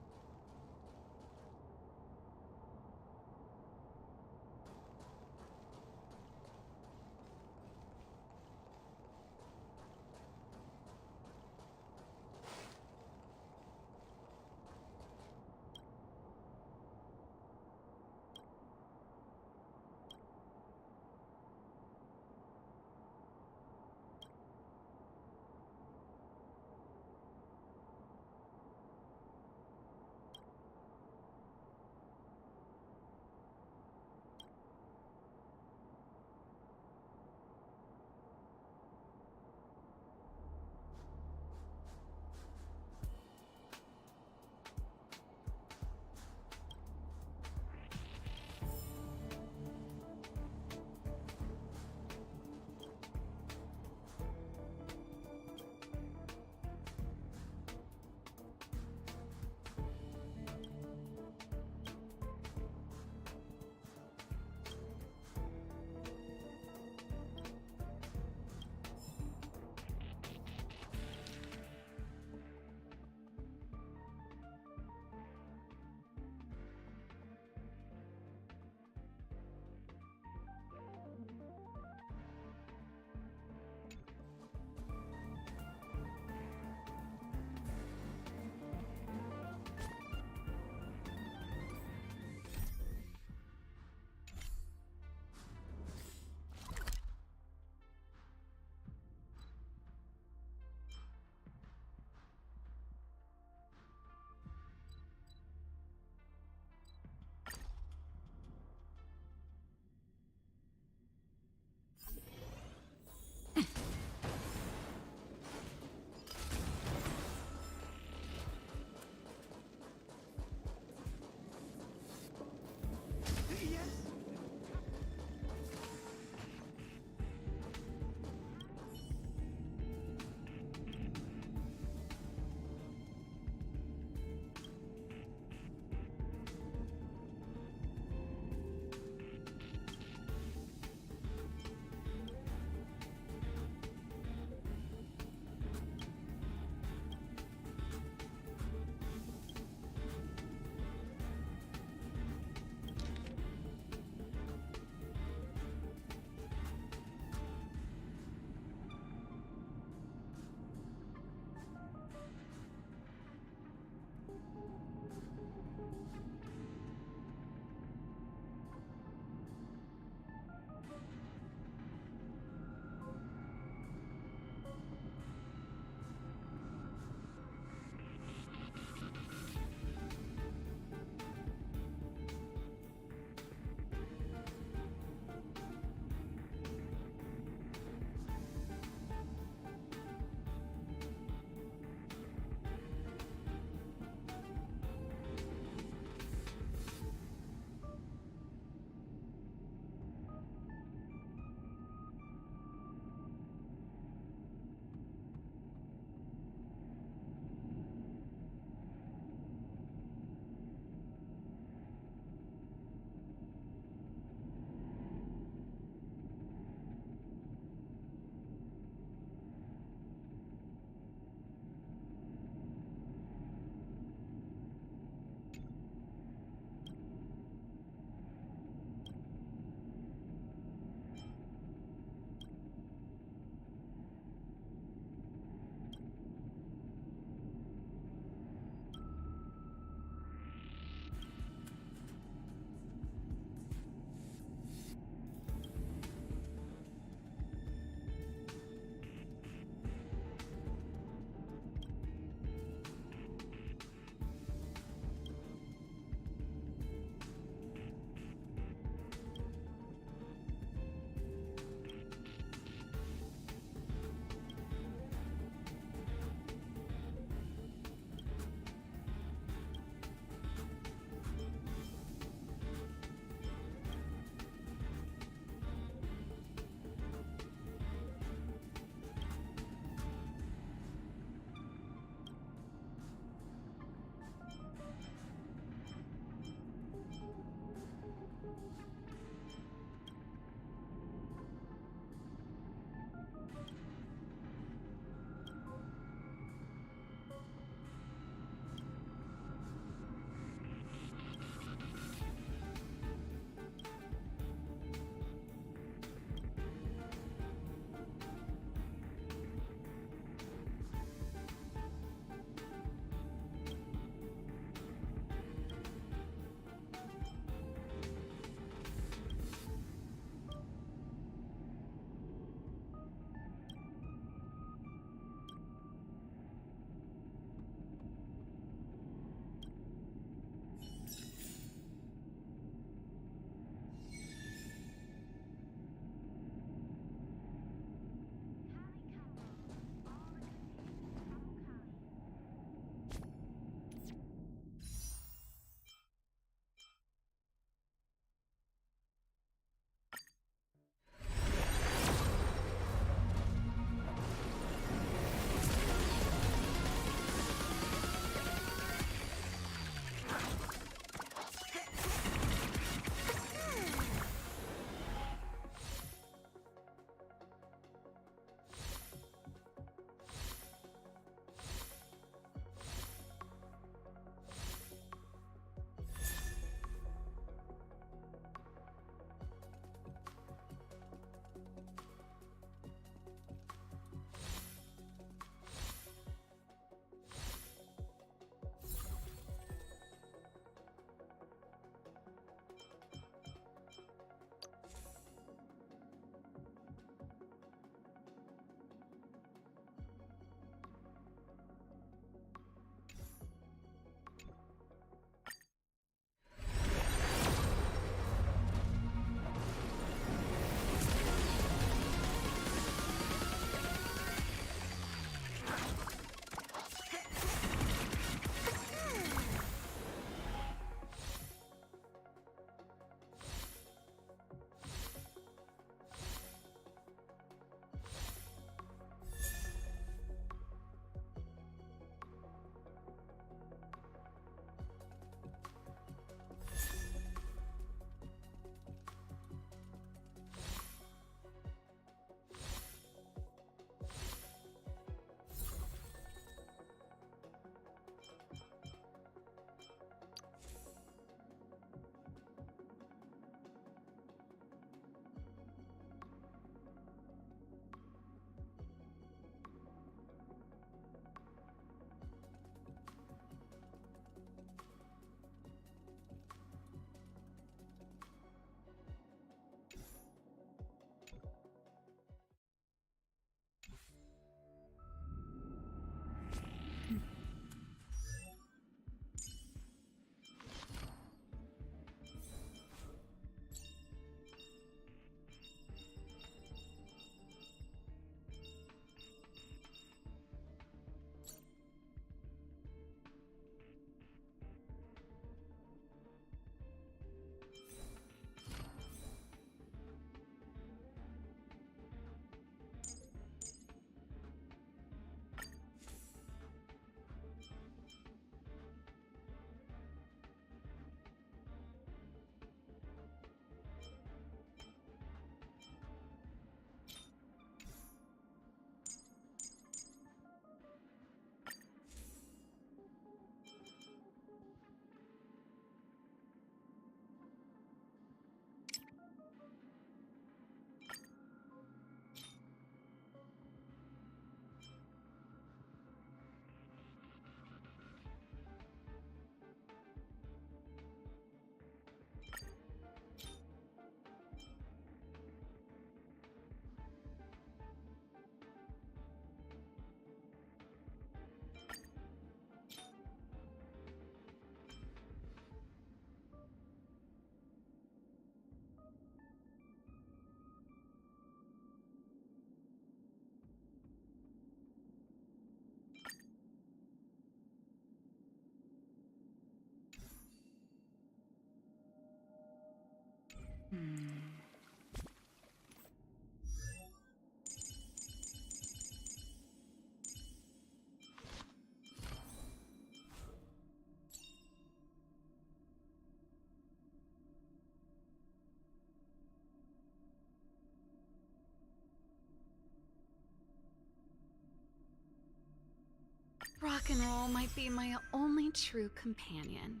Rock and roll might be my only true companion.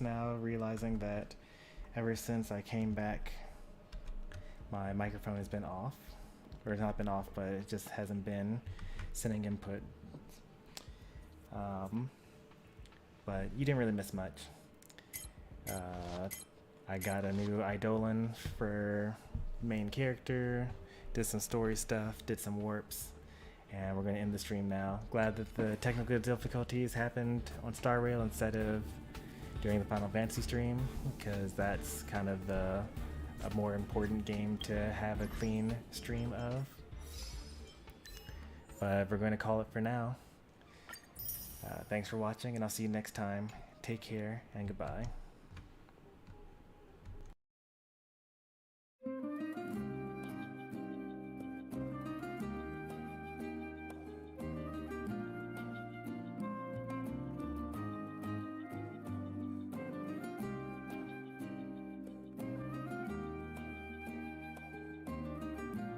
Now realizing that ever since I came back, my microphone has been off, or it's not been off, but it just hasn't been sending input. But you didn't really miss much. I got a new Eidolon for main character, did some story stuff, did some warps, and we're going to end the stream now. Glad that the technical difficulties happened on Star Rail instead of during the Final Fantasy stream, because that's kind of a more important game to have a clean stream of. But we're going to call it for now. Thanks for watching, and I'll see you next time. Take care, and goodbye.